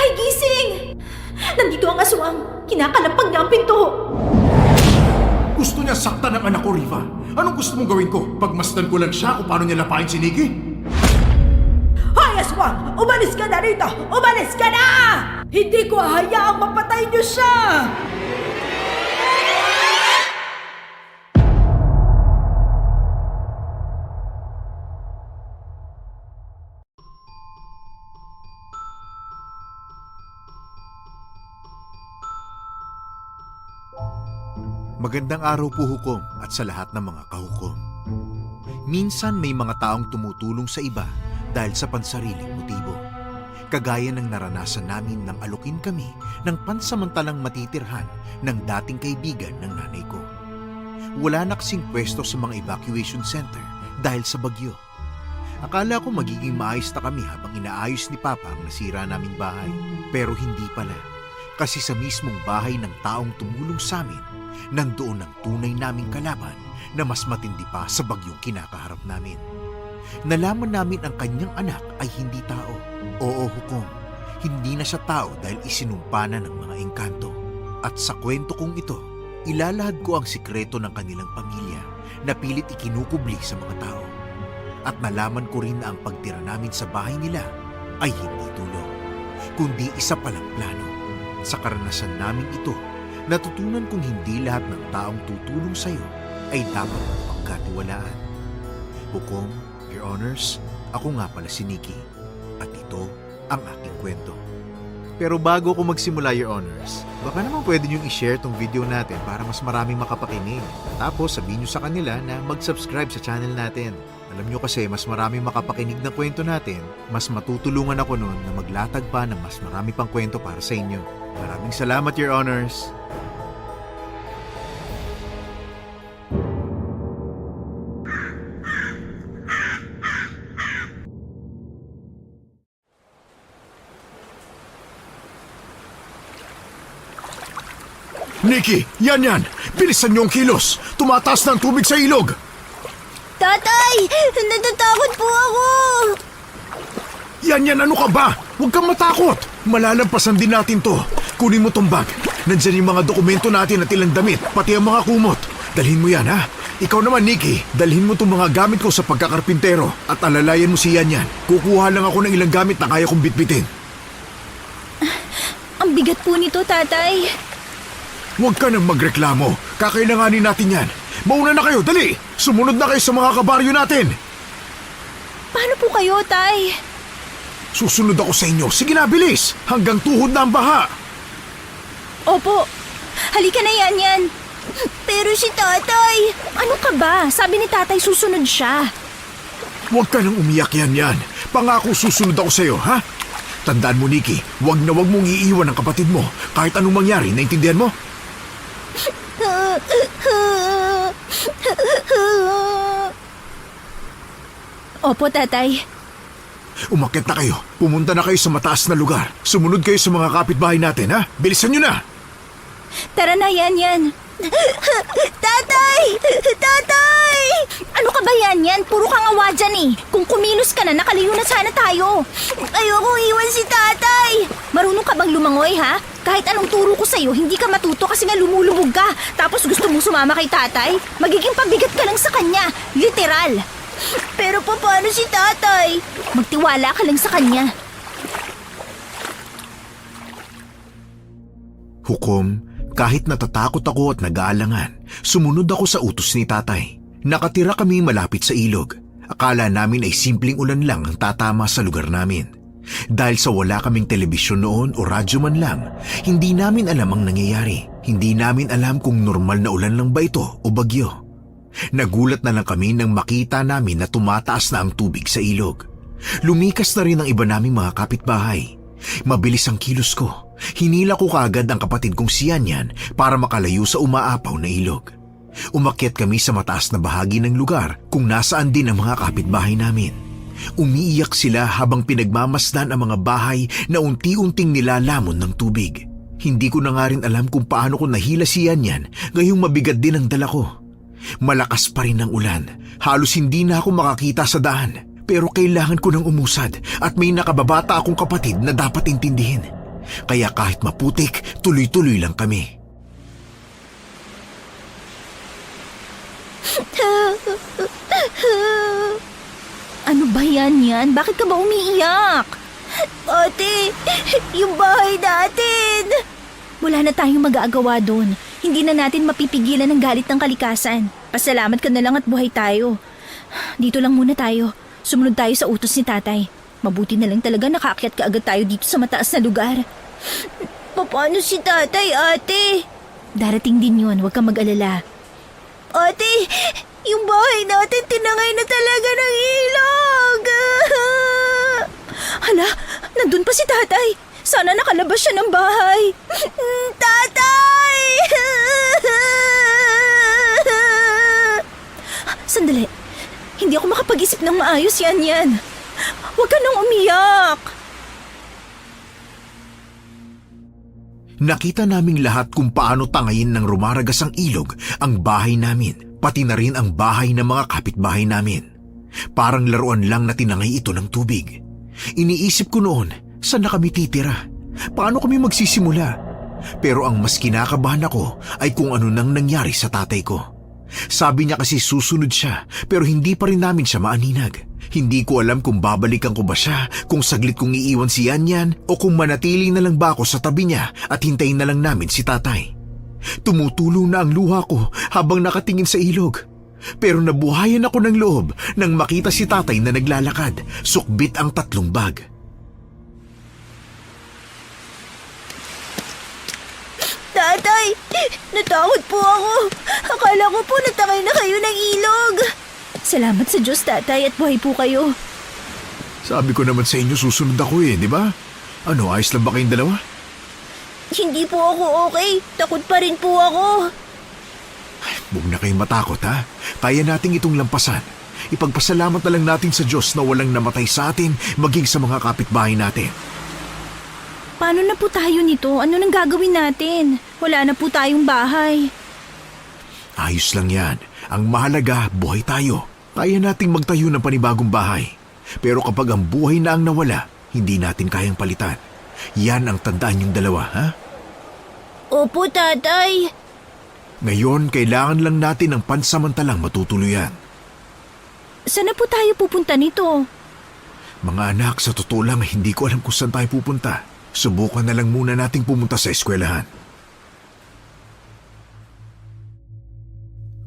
Tay, gising! Nandito ang aswang. Kinakalapag na ang pinto. Gusto niya saktan ang anak ko, Riva. Anong gusto mong gawin ko? Pagmasdan ko lang siya kung paano niya lapain si Nikki? Hoy, aswang! Umalis ka na rito! Umalis ka na! Hindi ko hayaang mapatay niyo siya! Magandang araw po, Hukom, at sa lahat ng mga kahukom. Minsan may mga taong tumutulong sa iba dahil sa pansariling motibo. Kagaya ng naranasan namin nang alukin kami ng pansamantalang matitirhan ng dating kaibigan ng nanay ko. Wala na kasing pwesto sa mga evacuation center dahil sa bagyo. Akala ko magiging maayos na kami habang inaayos ni Papa ang nasira naming bahay. Pero hindi pala. Kasi sa mismong bahay ng taong tumulong sa amin, nandoon ang tunay naming kalaban na mas matindi pa sa bagyong kinakaharap namin. Nalaman namin ang kanyang anak ay hindi tao. Oo, Hukom, hindi na siya tao dahil isinumpa na ng mga engkanto. At sa kwento kong ito, ilalahad ko ang sikreto ng kanilang pamilya na pilit ikinukubli sa mga tao. At nalaman ko rin na ang pagtira namin sa bahay nila ay hindi tulong, kundi isa palang plano. Sa karanasan namin ito, natutunan kong hindi lahat ng taong tutulong sa iyo ay dapat pagkatiwalaan. Hukom, Your Honors, ako nga pala si Nikki at ito ang aking kwento. Pero bago ko magsimula, Your Honors, baka naman pwede niyong i-share tong video natin para mas maraming makapakinig. Tapos sabihin niyo sa kanila na mag-subscribe sa channel natin. Alam niyo kasi mas maraming makapakinig na kwento natin, mas matutulungan ako noon na maglatag pa ng mas marami pang kwento para sa inyo. Maraming salamat, Your Honors. Nikki, yan! Bilisan niyo ang kilos! Tumataas na ang tubig sa ilog! Tatay! Natatakot po ako! Yan! Ano ka ba? Huwag kang matakot! Malalampasan din natin to. Kunin mo tong bag. Nandyan yung mga dokumento natin at ilang damit, pati ang mga kumot. Dalhin mo yan, ha? Ikaw naman, Nikki, dalhin mo tong mga gamit ko sa pagkakarpintero at alalayan mo si Yan. Kukuha lang ako ng ilang gamit na kaya kong bitbitin. Ang bigat po nito, tatay. Huwag ka nang magreklamo. Kakailanganin natin yan. Mauna na kayo, dali! Sumunod na kayo sa mga kabaryo natin! Paano po kayo, tay? Susunod ako sa inyo. Sige na, bilis! Hanggang tuhod na ang baha! Opo. Halika na, Yan. Pero si tatay... Ano ka ba? Sabi ni tatay susunod siya. Huwag ka nang umiyak, Yan. Pangako susunod ako sa iyo, ha? Tandaan mo, Nikki, huwag na huwag mong iiwan ang kapatid mo. Kahit anong mangyari, naintindihan mo? Opo, tatay. Umakyat na kayo. Pumunta na kayo sa mataas na lugar. Sumunod kayo sa mga kapitbahay natin, ha? Bilisan nyo na! Tara na, Yan. Tatay! Tatay! Ano ka ba, Yan? Puro kang awa dyan eh. Kung kumilos ka na, nakaliyo na sana tayo. Ayokong iwan si tatay. Marunong ka bang lumangoy, ha? Kahit anong turo ko sa'yo, hindi ka matuto kasi nga lumulubog ka. Tapos gusto mo sumama kay tatay? Magiging pabigat ka lang sa kanya. Literal. Pero paano si tatay? Magtiwala ka lang sa kanya. Hukom, kahit natatakot ako at nag-aalangan, sumunod ako sa utos ni tatay. Nakatira kami malapit sa ilog. Akala namin ay simpleng ulan lang ang tatama sa lugar namin. Dahil sa wala kaming telebisyon noon o radyo man lang, hindi namin alam ang nangyayari. Hindi namin alam kung normal na ulan lang ba ito o bagyo. Nagulat na lang kami nang makita namin na tumataas na ang tubig sa ilog. Lumikas na rin ang iba naming mga kapitbahay. Mabilis ang kilos ko. Hinila ko kaagad ang kapatid kong si Yan para makalayo sa umaapaw na ilog. Umakyat kami sa mataas na bahagi ng lugar kung nasaan din ang mga kapitbahay namin. Umiiyak sila habang pinagmamasdan ang mga bahay na unti-unting nilalamon ng tubig. Hindi ko na nga rin alam kung paano ko nahila si Yan ngayong mabigat din ang dala ko. Malakas pa rin ang ulan. Halos hindi na ako makakita sa daan. Pero kailangan ko nang umusad at may nakababata akong kapatid na dapat intindihin. Kaya kahit maputik, tuloy-tuloy lang kami. Ano ba yan? Bakit ka ba umiiyak? Ate, yung bahay natin! Wala na tayong mag-aagawa doon. Hindi na natin mapipigilan ang galit ng kalikasan. Pasalamat ka na lang at buhay tayo. Dito lang muna tayo. Sumunod tayo sa utos ni tatay. Mabuti na lang talaga nakaakyat ka agad tayo dito sa mataas na lugar. Paano si tatay, ate? Darating din yun, huwag kang mag-alala. Ate, yung bahay natin tinangay na talaga ng ilog. Hala, nandun pa si tatay. Sana nakalabas siya ng bahay. Tatay! Sandali. Hindi ako makapag-isip ng maayos yan. Huwag ka nang umiyak. Nakita naming lahat kung paano tangayin ng rumaragas ang ilog ang bahay namin, pati na rin ang bahay ng mga kapitbahay namin. Parang laruan lang na tinangay ito ng tubig. Iniisip ko noon, saan na kami titira? Paano kami magsisimula? Pero ang mas kinakabahan ako ay kung ano nang nangyari sa tatay ko. Sabi niya kasi susunod siya pero hindi pa rin namin siya maaninag. Hindi ko alam kung babalikan ko ba siya, kung saglit kong iiwan si Yanyan o kung manatili na lang ba ako sa tabi niya at hintayin na lang namin si tatay. Tumutulo na ang luha ko habang nakatingin sa ilog. Pero nabuhayan ako ng loob nang makita si tatay na naglalakad, sukbit ang 3 bag. Tatay, natakot po ako. Akala ko po natakay na kayo ng ilog. Salamat sa Diyos, tatay, at buhay po kayo. Sabi ko naman sa inyo susunod ako di ba? Ano, ayos lang ba kayong dalawa? Hindi po ako okay. Takot pa rin po ako. Huwag na kayong matakot ha. Kaya nating itong lampasan. Ipagpasalamat na lang natin sa Diyos na walang namatay sa atin maging sa mga kapitbahay natin. Paano na po tayo nito? Ano nang gagawin natin? Wala na po tayong bahay. Ayos lang yan. Ang mahalaga, buhay tayo. Kaya nating magtayo ng panibagong bahay. Pero kapag ang buhay na ang nawala, hindi natin kayang palitan. Yan ang tandaan yung dalawa, ha? Opo, tatay. Ngayon, kailangan lang natin ng pansamantalang matutuluyan. Saan na po tayo pupunta nito? Mga anak, sa totoo lang, hindi ko alam kung saan tayo pupunta. Subukan na lang muna nating pumunta sa eskwelahan.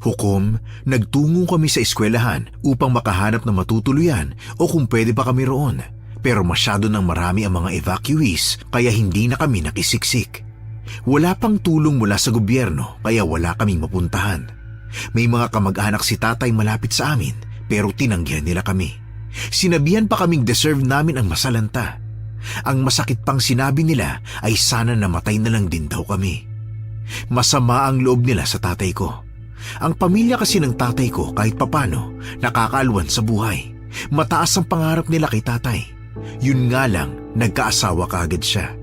Hukom, nagtungo kami sa eskwelahan upang makahanap ng matutuluyan o kung pwede pa kami roon. Pero masyado nang marami ang mga evacuees kaya hindi na kami nakisiksik. Wala pang tulong mula sa gobyerno kaya wala kaming mapuntahan. May mga kamag-anak si tatay malapit sa amin pero tinanggihan nila kami. Sinabihan pa kaming deserve namin ang masalanta. Ang masakit pang sinabi nila ay sana namatay na lang din daw kami. Masama ang loob nila sa tatay ko. Ang pamilya kasi ng tatay ko kahit papano nakakaalwan sa buhay. Mataas ang pangarap nila kay tatay. Yun nga lang, nagkaasawa kaagad siya.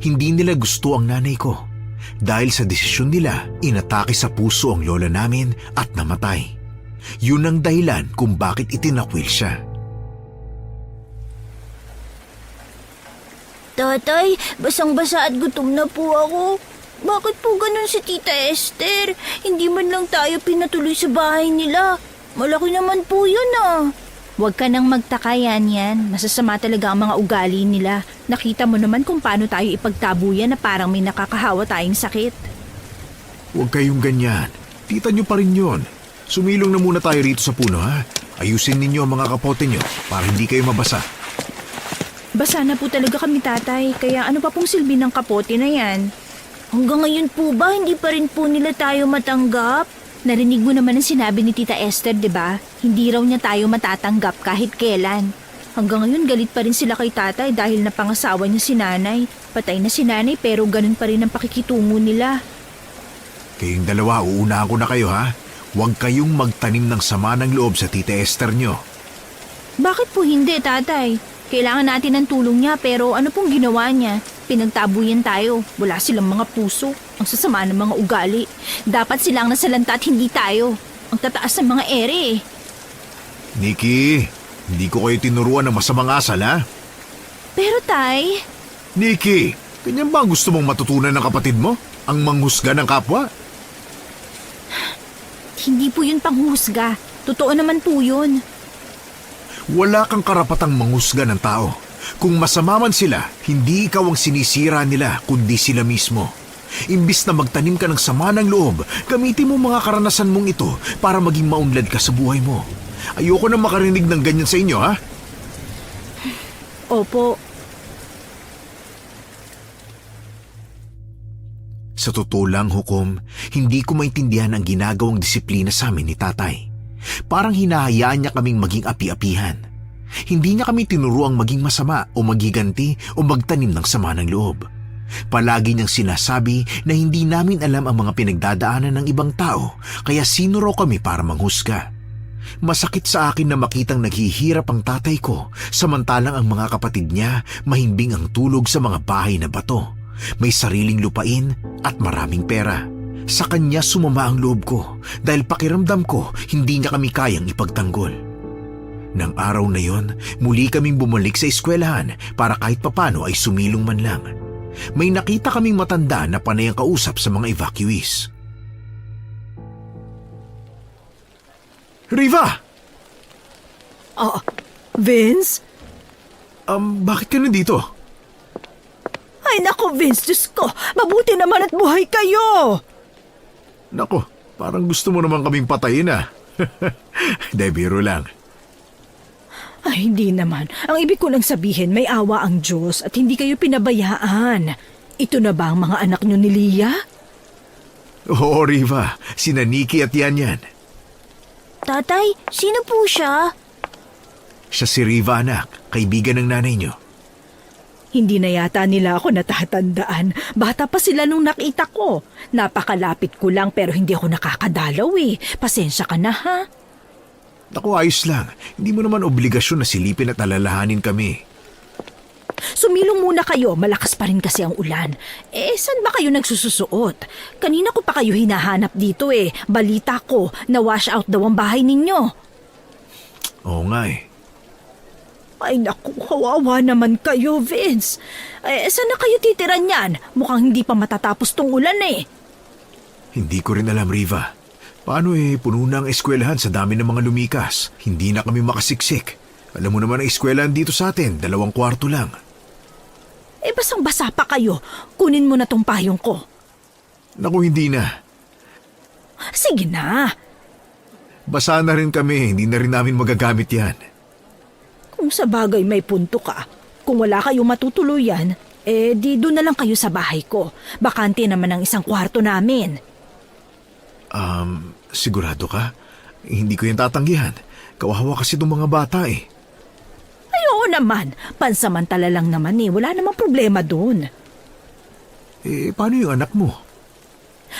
Hindi nila gusto ang nanay ko. Dahil sa desisyon nila, inatake sa puso ang lola namin at namatay. Yun ang dahilan kung bakit itinakwil siya. Tatay, basang-basa at gutom na po ako. Bakit po ganun si Tita Esther? Hindi man lang tayo pinatuloy sa bahay nila. Malaki naman po yun Huwag ka nang magtaka yan. Masasama talaga ang mga ugali nila. Nakita mo naman kung paano tayo ipagtabuyan na parang may nakakahawa tayong sakit. Huwag kayong ganyan. Tita nyo pa rin yun. Sumilong na muna tayo rito sa puno ha. Ayusin ninyo ang mga kapote nyo para hindi kayo mabasa. Basa na po talaga kami, tatay. Kaya ano pa pong silbi ng kapote na yan? Hanggang ngayon po ba, hindi pa rin po nila tayo matanggap? Narinig mo naman ang sinabi ni Tita Esther, di ba? Hindi raw niya tayo matatanggap kahit kailan. Hanggang ngayon galit pa rin sila kay tatay dahil napangasawa niya si nanay. Patay na si nanay pero ganun pa rin ang pakikitungo nila. Kayong dalawa, uunahan ko na kayo ha. Huwag kayong magtanim ng sama ng loob sa Tita Esther nyo. Bakit po hindi, tatay? Kailangan natin ng tulong niya pero ano pong ginawa niya? Pinagtabuyan tayo. Wala silang mga puso. Ang sasama ng mga ugali. Dapat silang nasalanta at hindi tayo. Ang tataas ng mga ere Nikki, hindi ko kayo tinuruan ng masamang asal ha? Pero tay... Nikki, Ganyan ba ang gusto mong matutunan ng kapatid mo? Ang manghusga ng kapwa? Hindi po yun panghusga. Totoo naman po yun. Wala kang karapatang manghusga ng tao. Kung masama man sila, hindi ikaw ang sinisira nila, kundi sila mismo. Imbis na magtanim ka ng sama ng loob, gamitin mo mga karanasan mong ito para maging maunlad ka sa buhay mo. Ayoko na makarinig ng ganyan sa inyo, ha? Opo. Sa totoo lang, Hukom, hindi ko maintindihan ang ginagawang disiplina sa amin ni tatay. Parang hinahayaan niya kaming maging api-apihan. Hindi niya kami tinuruang maging masama o magiganti o magtanim ng sama ng loob. Palagi niyang sinasabi na hindi namin alam ang mga pinagdadaanan ng ibang tao, kaya sino raw kami para manghusga. Masakit sa akin na makitang naghihirap ang tatay ko, samantalang ang mga kapatid niya mahimbing ang tulog sa mga bahay na bato. May sariling lupain at maraming pera. Sa kanya sumama ang loob ko dahil pakiramdam ko hindi niya kami kayang ipagtanggol. Nang araw na yon, muli kaming bumalik sa eskwelahan para kahit papano ay sumilong man lang. May nakita kaming matanda na panay ang kausap sa mga evacuees. Riva! Vince? Bakit ka nandito? Ay nako, Vince, Diyos ko. Mabuti naman at buhay kayo. Nako, parang gusto mo naman kaming patayin, ah. Hindi, biro lang. Ay, hindi naman. Ang ibig ko lang sabihin, may awa ang Diyos at hindi kayo pinabayaan. Ito na ba ang mga anak nyo ni Leah? Oo, Riva. Sina Nikki at Yan. Tatay, sino po siya? Siya si Riva, anak, kaibigan ng nanay niyo. Hindi na yata nila ako natatandaan. Bata pa sila nung nakita ko. Napakalapit ko lang pero hindi ako nakakadalaw eh. Pasensya ka na ha. Naku, ayos lang. Hindi mo naman obligasyon na silipin at alalahanin kami. Sumilong muna kayo, malakas pa rin kasi ang ulan. Saan ba kayo nagsususuot? Kanina ko pa kayo hinahanap dito eh. Balita ko na wash out daw ang bahay ninyo. Oo nga eh. Ay naku, kawawa naman kayo, Vince. Saan na kayo titira niyan? Mukhang hindi pa matatapos tong ulan eh. Hindi ko rin alam, Riva. Paano puno na ang eskwelahan sa dami ng mga lumikas. Hindi na kami makasiksik. Alam mo naman ang eskwelahan dito sa atin, 2 kwarto lang. Basang-basa pa kayo. Kunin mo na tong payong ko. Naku, hindi na. Sige na. Basa na rin kami, hindi na rin namin magagamit yan. Kung sa bagay may punto ka, kung wala kayong matutuluyan, di doon na lang kayo sa bahay ko. Bakante naman ang 1 kwarto namin. Sigurado ka? Hindi ko yan tatanggihan. Kawawa kasi itong mga bata eh. Ay, oo naman. Pansamantala lang naman eh. Wala namang problema doon. Paano yung anak mo?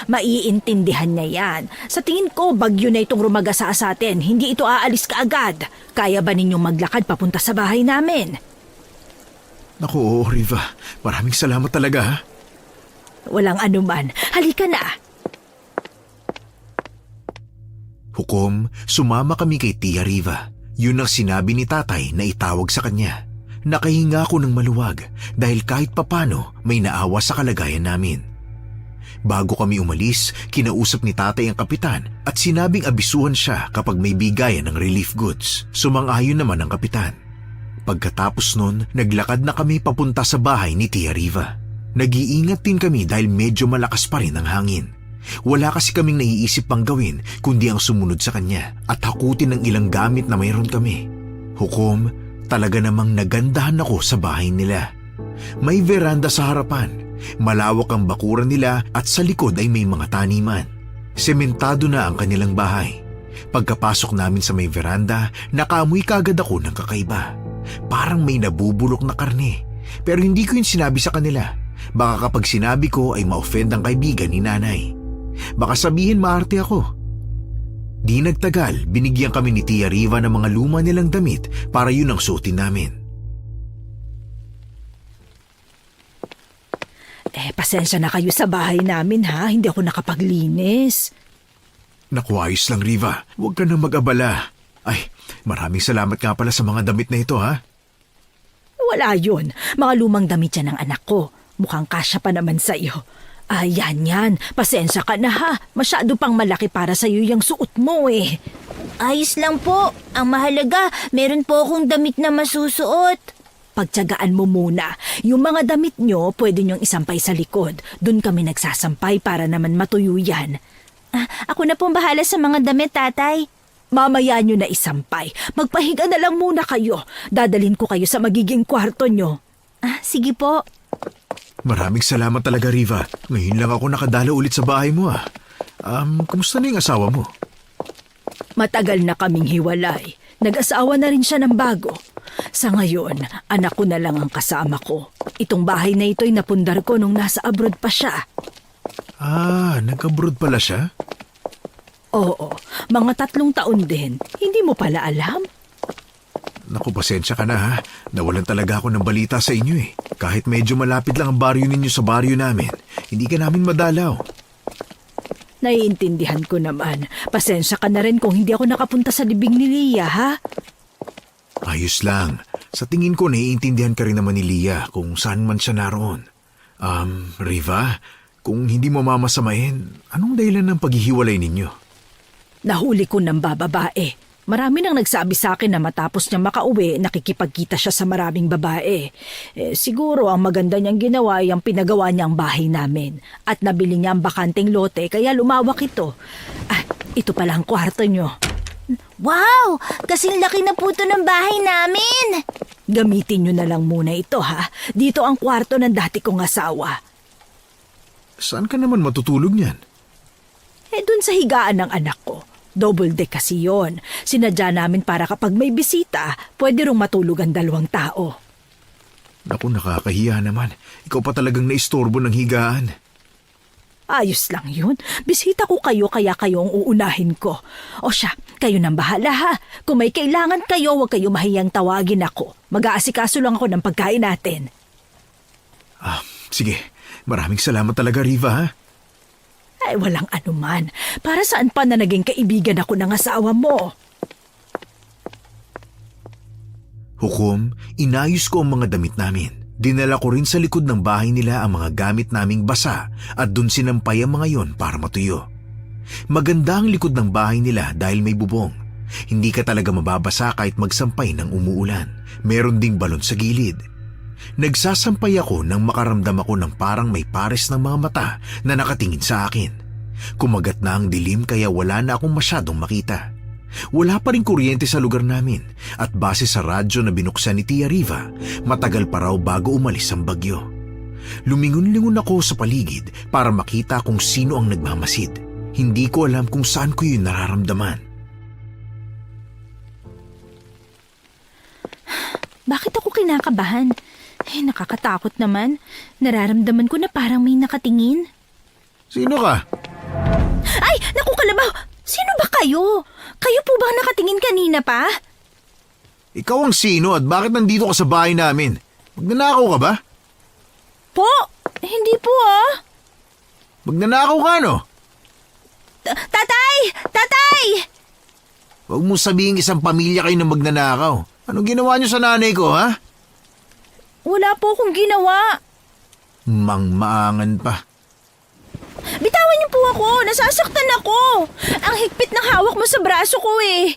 Maiintindihan niya yan. Sa tingin ko, bagyo na itong rumagasa sa atin. Hindi ito aalis kaagad. Kaya ba ninyong maglakad papunta sa bahay namin? Naku, oo, Riva. Maraming salamat talaga, ha? Walang anuman. Halika na. Hukom, sumama kami kay Tia Riva. Yun ang sinabi ni tatay na itawag sa kanya. Nakahinga ako ng maluwag dahil kahit papano may naawa sa kalagayan namin. Bago kami umalis, kinausap ni tatay ang kapitan at sinabing abisuhan siya kapag may bigayan ng relief goods. Sumang-ayon naman ang kapitan. Pagkatapos nun, naglakad na kami papunta sa bahay ni Tia Riva. Nag-iingat din kami dahil medyo malakas pa rin ang hangin. Wala kasi kaming naiisip pang gawin kundi ang sumunod sa kanya at hakutin ng ilang gamit na mayroon kami. Hukom, talaga namang nagandahan ako sa bahay nila. May veranda sa harapan, malawak ang bakuran nila at sa likod ay may mga taniman. Sementado na ang kanilang bahay. Pagkapasok namin sa may veranda, nakaamoy kagad ako ng kakaiba. Parang may nabubulok na karne. Pero hindi ko yun sinabi sa kanila. Baka kapag sinabi ko ay ma-offend ang kaibigan ni nanay. Baka sabihin maarte ako. Di nagtagal, binigyan kami ni Tia Riva ng mga luma nilang damit para yun ang suotin namin. Pasensya na kayo sa bahay namin ha. Hindi ako nakapaglinis. Naku, ayos lang, Riva. Huwag ka na mag-abala. Ay, maraming salamat nga pala sa mga damit na ito, ha? Wala yun. Mga lumang damit yan ng anak ko. Mukhang kasya pa naman sa'yo. Yan. Pasensya ka na ha. Masyado pang malaki para sa'yo yung suot mo eh. Ayos lang po. Ang mahalaga, meron po akong damit na masusuot. Pagtiyagaan mo muna. Yung mga damit nyo, pwede nyong isampay sa likod. Doon kami nagsasampay para naman matuyo yan. Ako na pong bahala sa mga damit, tatay. Mamaya nyo na isampay. Magpahinga na lang muna kayo. Dadalhin ko kayo sa magiging kwarto nyo. Sige po. Maraming salamat talaga, Riva. Ngayon lang ako nakadala ulit sa bahay mo ah. Kumusta na yung asawa mo? Matagal na kaming hiwalay. Nag-asawa na rin siya ng bago. Sa ngayon, anak ko na lang ang kasama ko. Itong bahay na ito'y napundar ko nung nasa abroad pa siya. Nag-abroad pala siya? Oo, mga 3 taon din. Hindi mo pala alam? Naku, pasensya ka na ha. Nawalan talaga ako ng balita sa inyo eh. Kahit medyo malapit lang ang baryo ninyo sa baryo namin, hindi ka namin madalaw. Naiintindihan ko naman. Pasensya ka na rin kung hindi ako nakapunta sa libing ni Lia, ha? Ayos lang. Sa tingin ko, naiintindihan ka rin naman ni Lia kung saan man siya naroon. Riva, kung hindi mo mamasamahin, anong dahilan ng paghihiwalay ninyo? Nahuli ko ng bababae. Marami nang nagsabi sa akin na matapos niya makauwi, nakikipagkita siya sa maraming babae. Siguro ang maganda niyang ginawa ay ang pinagawa niya ang bahay namin. At nabili niya ang bakanteng lote kaya lumawak ito. Ito pala ang kwarto niyo. Wow! Kasing laki na po ito ng bahay namin. Gamitin niyo na lang muna ito ha. Dito ang kwarto ng dati kong asawa. Saan ka naman matutulog niyan? Dun sa higaan ng anak ko. Double deck kasi yun. Sinadya namin para kapag may bisita, pwede rong matulog ang 2 tao. Naku, nakakahiya naman. Ikaw pa talagang naistorbo ng higaan. Ayos lang yun. Bisita ko kayo kaya kayo ang uunahin ko. O siya, kayo nang bahala ha. Kung may kailangan kayo, huwag kayo mahiyang tawagin ako. Mag-aasikaso lang ako ng pagkain natin. Sige. Maraming salamat talaga, Riva ha. Walang anuman. Para saan pa na naging kaibigan ako ng asawa mo? Hukom, inayos ko ang mga damit namin. Dinala ko rin sa likod ng bahay nila ang mga gamit naming basa at dun sinampay ang mga yon para matuyo. Maganda ang likod ng bahay nila dahil may bubong. Hindi ka talaga mababasa kahit magsampay ng umuulan. Meron ding balon sa gilid. Nagsasampay ako nang makaramdam ako ng parang may pares ng mga mata na nakatingin sa akin. Kumagat na ang dilim kaya wala na akong masyadong makita. Wala pa rin kuryente sa lugar namin at base sa radyo na binuksan ni Tia Riva, matagal pa raw bago umalis ang bagyo. Lumingon-lingon ako sa paligid para makita kung sino ang nagmamasid. Hindi ko alam kung saan ko yun nararamdaman. Bakit ako kinakabahan? Nakakatakot naman. Nararamdaman ko na parang may nakatingin. Sino ka? Ay! Naku, Kalabaw! Sino ba kayo? Kayo po ba nakatingin kanina pa? Ikaw ang sino at bakit nandito ka sa bahay namin? Magnanakaw ka ba? Po! Hindi po Magnanakaw ka no? Tatay! Tatay! Huwag mong sabihin isang pamilya kayo na magnanakaw. Anong ginawa niyo sa nanay ko, ha? Wala po akong ginawa. Mangmaangan pa. Bitawan niyo po ako. Nasasaktan ako. Ang higpit ng hawak mo sa braso ko eh.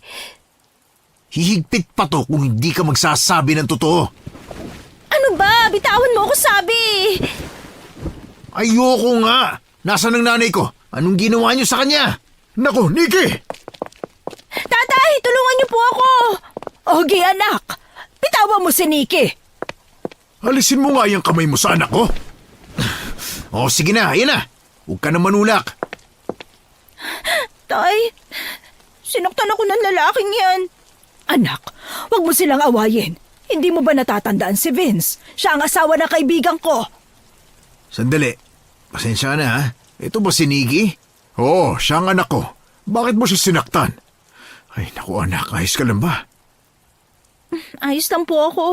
Hihigpit pa to kung hindi ka magsasabi ng totoo. Ano ba? Bitawan mo ako sabi. Ayoko nga. Nasaan ang nanay ko? Anong ginawa niyo sa kanya? Naku, Nikki! Tatay, tulungan niyo po ako. Ogie anak, bitawan mo si Nikki. Alisin mo nga yung kamay mo sa anak ko. Sige na, ayan na. Huwag ka na manulak. Tay, sinaktan ako ng lalaking yan. Anak, huwag mo silang awayin. Hindi mo ba natatandaan si Vince? Siya ang asawa ng kaibigan ko. Sandali. Pasensya na ha. Ito ba si Nikki? Oo, siya ang anak ko. Bakit mo siya sinaktan? Ay, naku anak, ayos ka lang ba? Ayos lang po ako.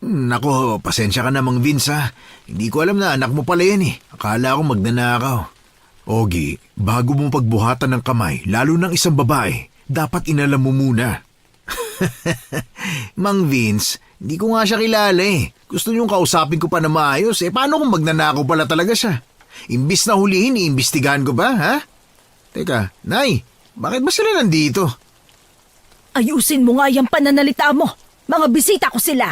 Naku, pasensya ka namang Vince ha. Hindi ko alam na anak mo pala yan eh. Akala ko magnanakaw. Ogie, bago mo pagbuhatan ng kamay, lalo ng isang babae, dapat inalam mo muna. Mang Vince, hindi ko nga siya kilala eh. Gusto niyong kausapin ko pa na maayos. Paano kung magnanakaw pala talaga siya? Imbis na hulihin, iimbestigahan ko ba, ha? Teka, Nay, bakit ba sila nandito? Ayusin mo nga yung pananalita mo. Mga bisita ko sila.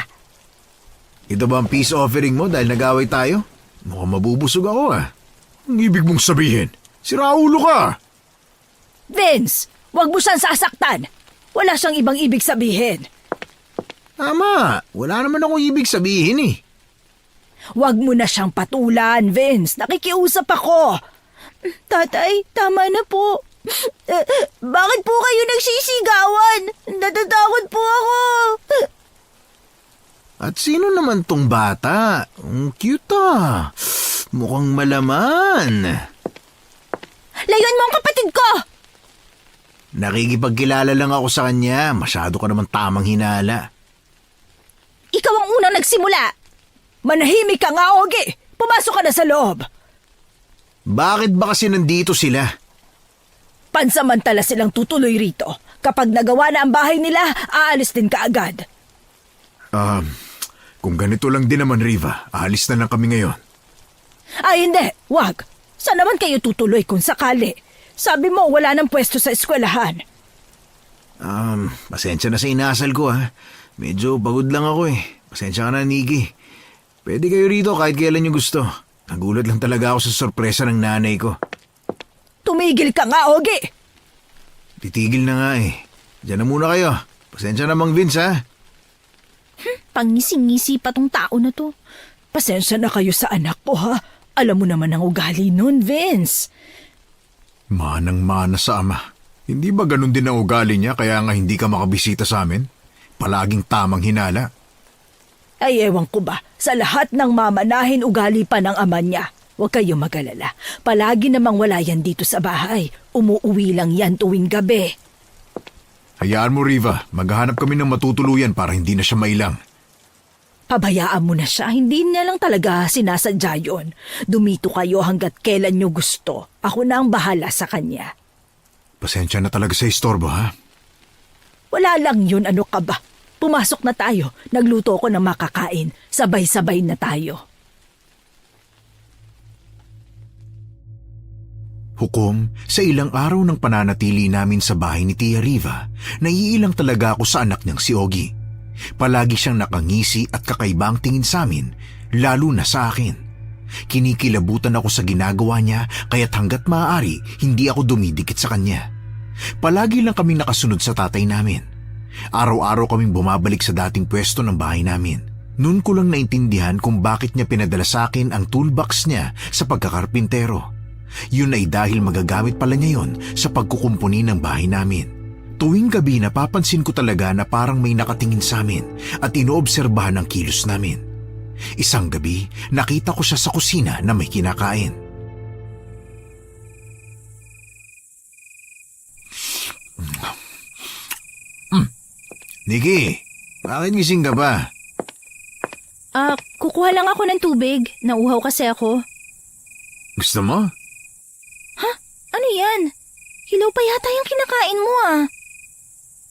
Ito ba ang peace offering mo dahil nag-away tayo? Mukhang mabubusog ako Ang ibig mong sabihin, siraulo ka! Vince, wag mo siyang sasaktan. Wala siyang ibang ibig sabihin. Tama, wala naman akong ibig sabihin eh. Wag mo na siyang patulan, Vince. Nakikiusap ako. Tatay, tama na po. Bakit po kayo nagsisigawan? Natatakot po ako. At sino naman tong bata? Ang cute Mukhang malaman. Layuan mo ang kapatid ko! Nakikipagkilala lang ako sa kanya. Masyado ka naman tamang hinala. Ikaw ang unang nagsimula. Manahimik ka nga, Ogie. Pumasok ka na sa loob. Bakit ba kasi nandito sila? Pansamantala silang tutuloy rito. Kapag nagawa na ang bahay nila, aalis din ka agad. Kung ganito lang din naman, Riva, aalis na lang kami ngayon. Ay hindi, wag. Saan naman kayo tutuloy kung sakali? Sabi mo wala nang pwesto sa eskwelahan. Pasensya na sa inasal ko Medyo pagod lang ako Pasensya ka na, Nikki. Pwede kayo rito kahit kailan nyo gusto. Nagulat lang talaga ako sa sorpresa ng nanay ko. Tumigil ka nga, Ogie. Titigil na nga Diyan na muna kayo. Pasensya na, Mang Vince, Pangising-ngisi pa tong tao na to. Pasensya na kayo sa anak ko, ha? Alam mo naman ang ugali nun, Vince. Manang-mana sa ama. Hindi ba ganun din ang ugali niya kaya nga hindi ka makabisita sa amin? Palaging tamang hinala. Ay, ewan ko ba, sa lahat ng mamanahin ugali pa ng ama niya. Huwag kayo mag-alala. Palagi namang wala yan dito sa bahay. Umuuwi lang yan tuwing gabi. Hayaan mo, Riva. Maghahanap kami ng matutuluyan para hindi na siya mailang. Pabayaan mo na siya, hindi niya lang talaga sinasadya yun. Dumito kayo hanggat kailan nyo gusto. Ako na ang bahala sa kanya. Pasensya na talaga sa istorbo, ha? Wala lang yun, ano ka ba? Pumasok na tayo. Nagluto ko ng makakain. Sabay-sabay na tayo. Hukom, sa ilang araw ng pananatili namin sa bahay ni Tia Riva, naiilang talaga ako sa anak niyang si Ogie. Palagi siyang nakangisi at kakaibang tingin sa amin, lalo na sa akin. Kinikilabutan ako sa ginagawa niya kaya't hanggat maaari hindi ako dumidikit sa kanya. Palagi lang kaming nakasunod sa tatay namin. Araw-araw kaming bumabalik sa dating pwesto ng bahay namin. Noon ko lang naintindihan kung bakit niya pinadala sa akin ang toolbox niya sa pagkakarpintero. Yun ay dahil magagamit pala niya yon sa pagkukumpuni ng bahay namin. Tuwing gabi napapansin ko talaga na parang may nakatingin sa amin at inoobserbahan ang kilos namin. Isang gabi, nakita ko siya sa kusina na may kinakain. Nikki, bakit gising ka ba? Kukuha lang ako ng tubig. Nauhaw kasi ako. Gusto mo? Ano yan? Hilaw pa yata yung kinakain mo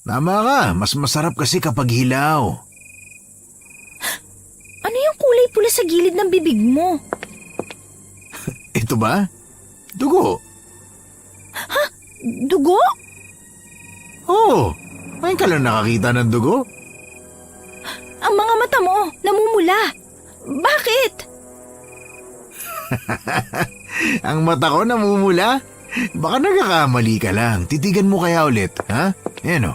Tama ka, mas masarap kasi kapag hilaw. Ano yung kulay pula sa gilid ng bibig mo? Ito ba? Dugo. Dugo? Oo, ngayon ka lang nakakita ng dugo. Ang mga mata mo, namumula. Bakit? Ang mata ko namumula? Baka nagkakamali ka lang. Titigan mo kaya ulit, ha? Ayan o.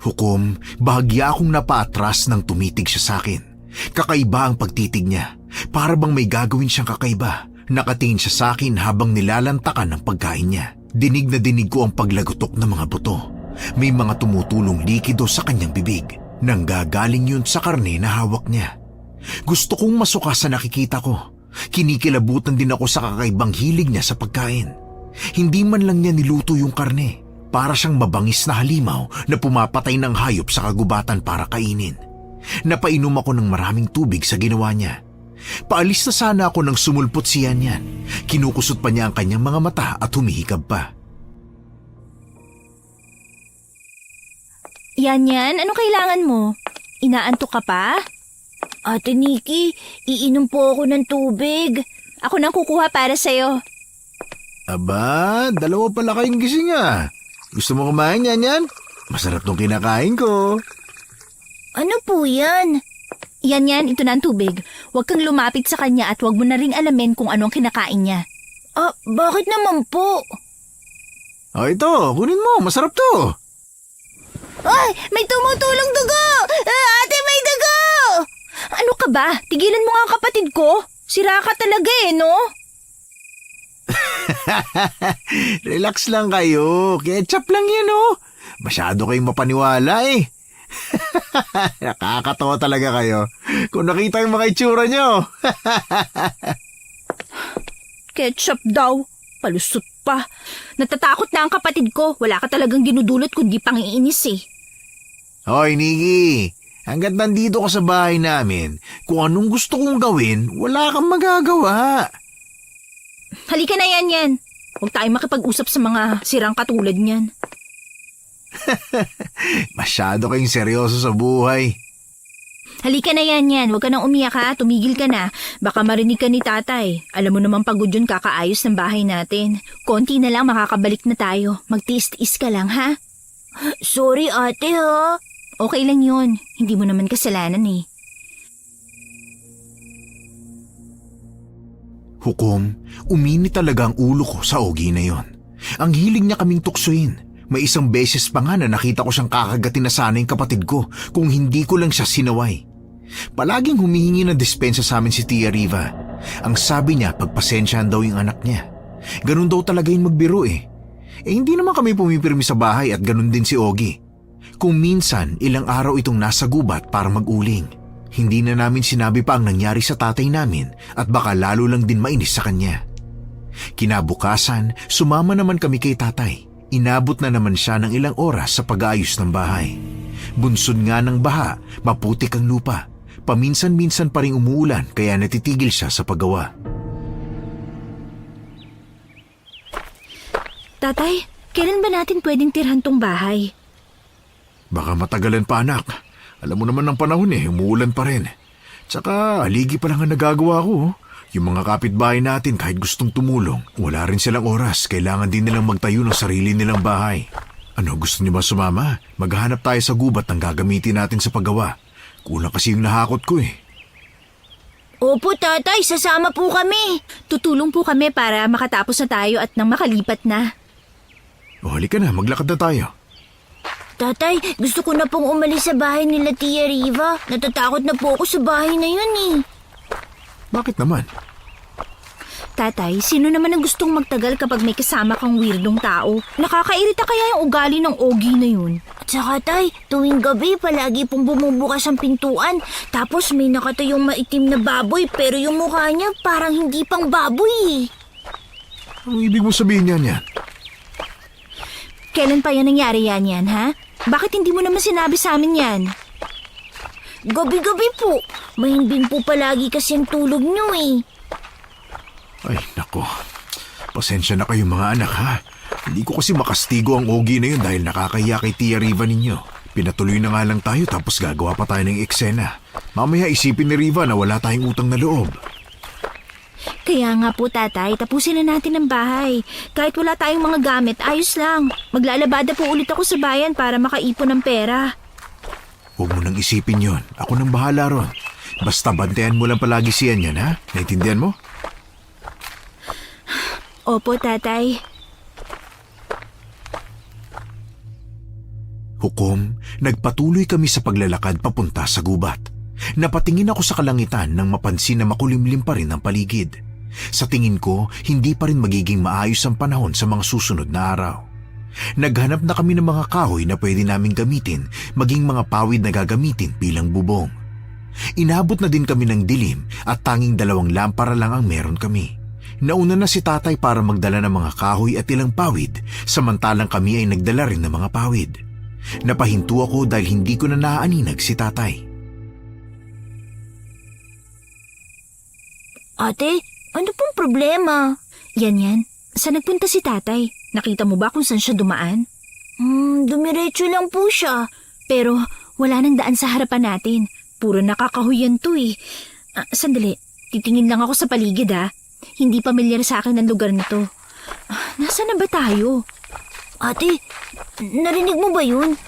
Hukom, bahagya akong napaatras nang tumitig siya sa akin. Kakaiba ang pagtitig niya. Para bang may gagawin siyang kakaiba. Nakatingin siya sa akin habang nilalantakan ang pagkain niya. Dinig na dinig ko ang paglagutok ng mga buto. May mga tumutulong likido sa kanyang bibig. Nanggagaling yun sa karne na hawak niya. Gusto kong masuka sa nakikita ko. Kinikilabutan din ako sa kakaibang hilig niya sa pagkain. Hindi man lang niya niluto yung karne. Para siyang mabangis na halimaw na pumapatay ng hayop sa kagubatan para kainin. Napainom ako ng maraming tubig sa ginawa niya. Paalis na sana ako nang sumulpot siya niyan. Kinukusot pa niya ang kanyang mga mata at humihikab pa. Yan, anong kailangan mo? Inaantok ka pa? Ate Nikki, iinom po ako ng tubig. Ako nang kukuha para sa'yo. Aba, dalawa pala kayong gising ah. Gusto mo kumain yan? Masarap tong kinakain ko. Ano po yan? Yan, ito na ang tubig. Huwag kang lumapit sa kanya at huwag mo na ring alamin kung anong kinakain niya. Bakit naman po? Ito, kunin mo. Masarap to. Ay, may tumutulong dugo! Ate, may dugo! Ano ka ba? Tigilan mo nga ang kapatid ko. Sira ka talaga no? Relax lang kayo. Ketchup lang yan Masyado kayong mapaniwala eh. Nakakatawa talaga kayo. Kung nakita yung mga itsura nyo. Ketchup daw. Palusot pa. Natatakot na ang kapatid ko. Wala ka talagang dinudulot kundi pangiinis eh. Hoy, Nikki. Hanggat nandito ka sa bahay namin, kung anong gusto kong gawin, wala kang magagawa. Halika na yan. Huwag tayong makipag-usap sa mga sirang katulad niyan. Masyado kayong seryoso sa buhay. Halika na yan. Huwag ka nang umiyak ha. Tumigil ka na. Baka marinig ka ni tatay. Alam mo naman pagod yun kakaayos ng bahay natin. Konti na lang makakabalik na tayo. Magtiis-tiis ka lang ha. Sorry ate ha. Okay lang yun. Hindi mo naman kasalanan eh. Hukom, umini talaga ang ulo ko sa Ogie na yon. Ang hiling niya kaming tuksoin. May isang beses pa nga na nakita ko siyang kakagatin na sana yung kapatid ko kung hindi ko lang siya sinaway. Palaging humihingi ng dispensa sa amin si Tia Riva. Ang sabi niya, pagpasensyahan daw yung anak niya. Ganun daw talaga yung magbiro eh. Hindi naman kami pumipirmi sa bahay at ganun din si Ogie. Kung minsan, ilang araw itong nasa gubat para mag-uling. Hindi na namin sinabi pa ang nangyari sa tatay namin at baka lalo lang din mainis sa kanya. Kinabukasan, sumama naman kami kay tatay. Inabot na naman siya ng ilang oras sa pag-aayos ng bahay. Bunsod nga ng baha, maputik ang lupa. Paminsan-minsan pa rin umuulan kaya natitigil siya sa paggawa. Tatay, kailan ba natin pwedeng tirhan tong bahay? Baka matagalan pa anak. Alam mo naman ng panahon umuulan pa rin. Tsaka haligi pa lang ang nagagawa ko. Yung mga kapitbahay natin kahit gustong tumulong, wala rin silang oras. Kailangan din nilang magtayo ng sarili nilang bahay. Ano, gusto niyo ba sumama? Maghahanap tayo sa gubat ng gagamitin natin sa paggawa. Kulang kasi yung nahakot ko eh. Opo tatay, sasama po kami. Tutulong po kami para makatapos na tayo at nang makalipat na. O halika na, maglakad na tayo. Tatay, gusto ko na pong umalis sa bahay nila Tia Riva. Natatakot na po ako sa bahay na yun eh. Bakit naman? Tatay, sino naman ang gustong magtagal kapag may kasama kang weirdong tao? Nakakairita kaya yung ugali ng Ogie na yun? At saka tay, tuwing gabi palagi pong bumubukas ang pintuan. Tapos may nakatayong maitim na baboy pero yung mukha niya parang hindi pang baboy eh. Anong ibig mo sabihin yan? Kailan pa yan nangyari yan, ha? Bakit hindi mo naman sinabi sa amin yan? Gabi-gabi po. Mahimbing po palagi kasi ang tulog niyo eh. Ay, nako. Pasensya na kayo mga anak ha. Hindi ko kasi makastigo ang Ogie na yun dahil nakakahiya kay Tia Riva ninyo. Pinatuloy na nga lang tayo tapos gagawa pa tayo ng eksena. Mamaya isipin ni Riva na wala tayong utang na loob. Kaya nga po tatay, tapusin na natin ang bahay. Kahit wala tayong mga gamit, ayos lang. Maglalabada po ulit ako sa bayan para makaipon ng pera. Huwag mo nang isipin yon. Ako nang bahala ron. Basta bantayan mo lang palagi siyan yan ha. Naintindihan mo? Opo tatay. Hukom, nagpatuloy kami sa paglalakad papunta sa gubat. Napatingin ako sa kalangitan nang mapansin na makulimlim pa rin ang paligid. Sa tingin ko, hindi pa rin magiging maayos ang panahon sa mga susunod na araw. Naghanap na kami ng mga kahoy na pwede naming gamitin, maging mga pawid na gagamitin bilang bubong. Inabot na din kami ng dilim at tanging 2 lampara lang ang meron kami. Nauna na si tatay para magdala ng mga kahoy at ilang pawid, samantalang kami ay nagdala rin ng mga pawid. Napahinto ako dahil hindi ko na naaaninag si tatay. Ate, ano pong problema? Yan. Saan nagpunta si tatay? Nakita mo ba kung saan siya dumaan? Dumiretso lang po siya. Pero wala nang daan sa harapan natin. Puro nakakahuyan to eh. Sandali, titingin lang ako sa paligid ha. Hindi pamilyar sa akin ang lugar na to. Nasaan na ba tayo? Ate, narinig mo ba yun?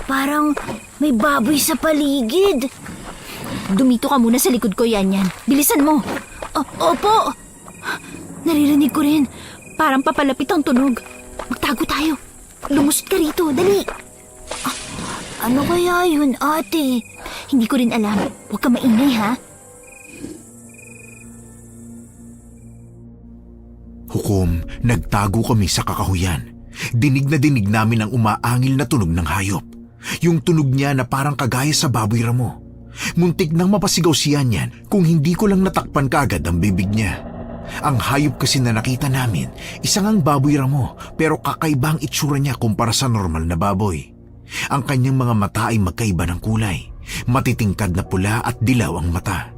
Parang may baboy sa paligid. Dumito ka muna sa likod ko, Yan. Bilisan mo. Opo. Naririnig ko rin. Parang papalapit ang tunog. Magtago tayo. Lumusot ka rito, dali. Ano kaya yun, ate? Hindi ko rin alam. Huwag ka maingay, ha? Hukom, nagtago kami sa kakahuyan. Dinig na dinig namin ang umaangil na tunog ng hayop. Yung tunog niya na parang kagaya sa baboy ramo. Muntik nang mapasigaw si Yan kung hindi ko lang natakpan kaagad ang bibig niya. Ang hayop kasi na nakita namin, isang ang baboy ramo pero kakaiba ang itsura niya kumpara sa normal na baboy. Ang kanyang mga mata ay magkaiba ng kulay. Matitingkad na pula at dilaw ang mata.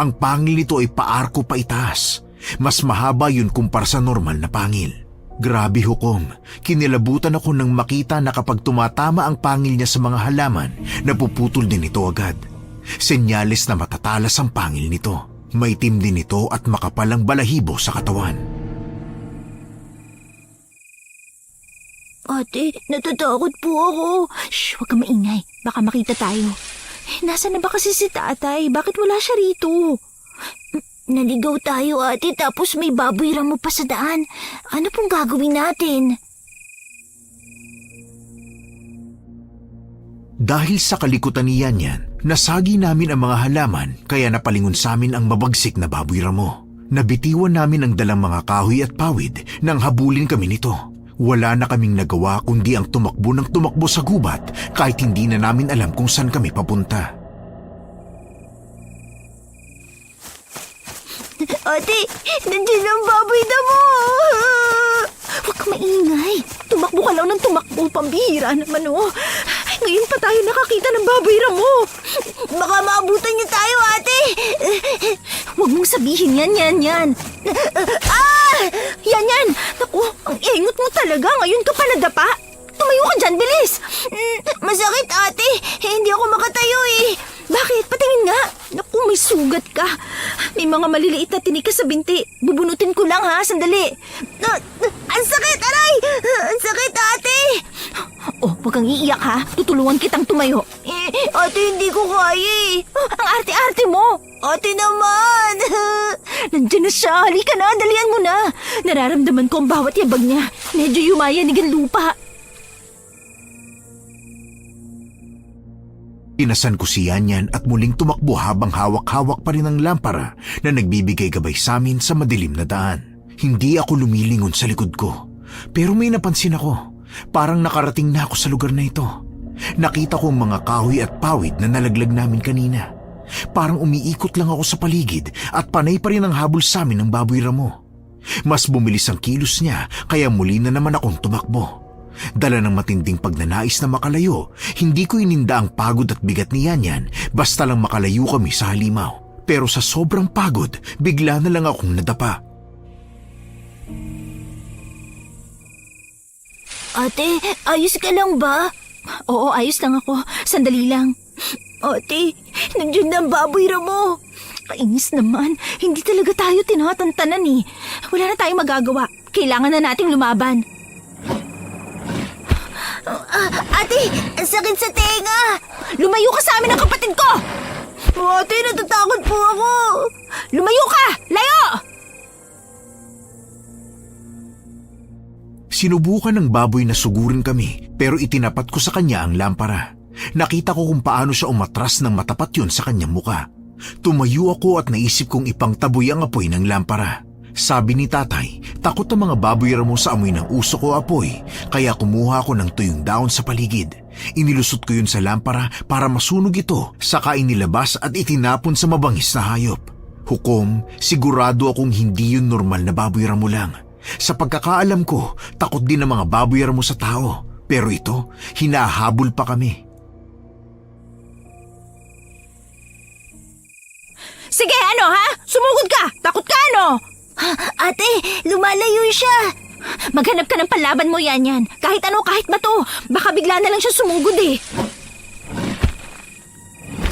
Ang pangil nito ay paarko pa itaas. Mas mahaba yun kumpara sa normal na pangil. Grabe hukom, kinilabutan ako nang makita na kapag tumatama ang pangil niya sa mga halaman, napuputol din ito agad. Senyales na matatalas ang pangil nito. Maitim din ito at makapal ang balahibo sa katawan. Ate, natatakot po ako. Shh, huwag ka maingay. Baka makita tayo. Nasaan na ba kasi si tatay? Bakit wala siya rito? Naligaw tayo, ate, tapos may baboy ramo pa sa daan. Ano pong gagawin natin? Dahil sa kalikutan ni Yan, nasagi namin ang mga halaman kaya napalingon sa amin ang mabagsik na baboy ramo. Nabitiwan namin ang dalang mga kahoy at pawid nang habulin kami nito. Wala na kaming nagawa kundi ang tumakbo ng tumakbo sa gubat kahit hindi na namin alam kung saan kami papunta. Ate, nandiyan ang baboy na mo! Huwag ka maingay. Tumakbo ka lang ng tumakbo. Pambihira naman, oh. Ngayon pa tayo nakakita ng baboy ramo. Baka maabutan niyo tayo, ate! Huwag mong sabihin yan. Yan. Naku, ang ingot mo talaga. Ngayon ka pa nadapa. Tumayo ka dyan, bilis. Masakit, ate. Hindi ako makatayo eh. Bakit? Patingin nga. Naku, may sugat ka. May mga maliliit na tinika sa binti. Bubunutin ko lang ha, sandali. Ang sakit, aray! Ang sakit, ate! Oh, huwag kang iiyak ha. Tutulungan kitang tumayo. Ate, hindi ko kaya eh. Ang arte-arte mo. Ate naman! Nandiyan na siya. Halika na, dalian mo na. Nararamdaman ko ang bawat yabag niya. Medyo yumayanig ang lupa. Inasan ko si Yan at muling tumakbo habang hawak-hawak pa rin ang lampara na nagbibigay gabay sa amin sa madilim na daan. Hindi ako lumilingon sa likod ko. Pero may napansin ako. Parang nakarating na ako sa lugar na ito. Nakita ko ang mga kahoy at pawid na nalaglag namin kanina. Parang umiikot lang ako sa paligid at panay pa rin ang habol sa amin ng baboy ramo. Mas bumilis ang kilos niya kaya muli na naman akong tumakbo. Dala ng matinding pagnanais na makalayo, hindi ko ininda ang pagod at bigat ni Yan basta lang makalayo kami sa halimaw. Pero sa sobrang pagod, bigla na lang akong nadapa. Ate, ayos ka lang ba? Oo, ayos lang ako. Sandali lang. Ate, nandiyan na ang baboy ramo. Kainis naman. Hindi talaga tayo tinatantanan eh. Wala na tayong magagawa. Kailangan na nating lumaban. Ate, ang sakit sa tenga! Lumayo ka sa amin ng kapatid ko! Ate, natatakot po ako! Lumayo ka! Layo! Sinubukan ng baboy na sugurin kami pero itinapat ko sa kanya ang lampara. Nakita ko kung paano siya umatras ng matapat yun sa kanyang muka. Tumayo ako at naisip kong ipangtaboy ang apoy ng lampara. Sabi ni tatay, takot ang mga baboy ramo sa amoy ng usok o apoy, kaya kumuha ako ng tuyong daon sa paligid. Inilusot ko yun sa lampara para masunog ito, saka inilabas at itinapon sa mabangis na hayop. Hukom, sigurado akong hindi yun normal na baboy ramo lang. Sa pagkakaalam ko, takot din ang mga baboy ramo sa tao, pero ito, hinahabol pa kami. Sige, ano ha? Sumugod ka! Takot ka, ano? Ate, lumalayo siya! Maghanap ka ng panlaban mo, Yan. Kahit ano, kahit bato. Baka bigla na lang siya sumugod eh.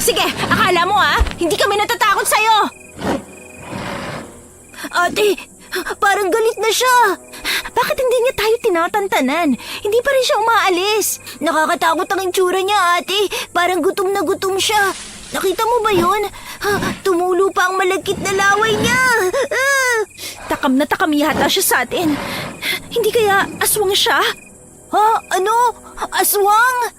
Sige, akala mo hindi kami natatakot sa'yo. Ate, parang galit na siya. Bakit hindi niya tayo tinatantanan? Hindi pa rin siya umaalis. Nakakatakot ang itsura niya, ate. Parang gutom na gutom siya. Nakita mo ba yun? Tumulo pa ang malagkit na laway niya. Takam na takam yata siya sa atin. Hindi kaya aswang siya? Ano? Aswang?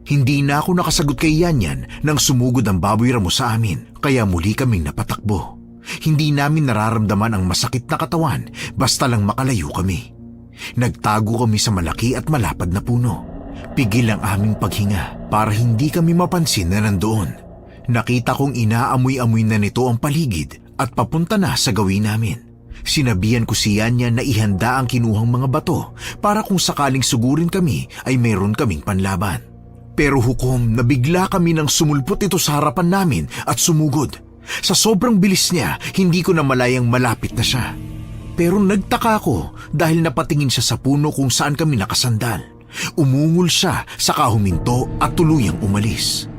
Hindi na ako nakasagot kay Yanyan nang sumugod ang baboy ramo sa amin, kaya muli kaming napatakbo. Hindi namin nararamdaman ang masakit na katawan basta lang makalayo kami. Nagtago kami sa malaki at malapad na puno. Pigil ang aming paghinga para hindi kami mapansin na nandoon. Nakita kong inaamoy-amoy na nito ang paligid at papunta na sa gawin namin. Sinabihan ko si Yanyan na ihanda ang kinuhang mga bato para kung sakaling sugurin kami ay mayroon kaming panlaban. Pero hukom, nabigla kami nang sumulpot ito sa harapan namin at sumugod. Sa sobrang bilis niya, hindi ko na malayang malapit na siya. Pero nagtaka ako dahil napatingin siya sa puno kung saan kami nakasandal. Umungol siya, saka huminto at tuluyang umalis.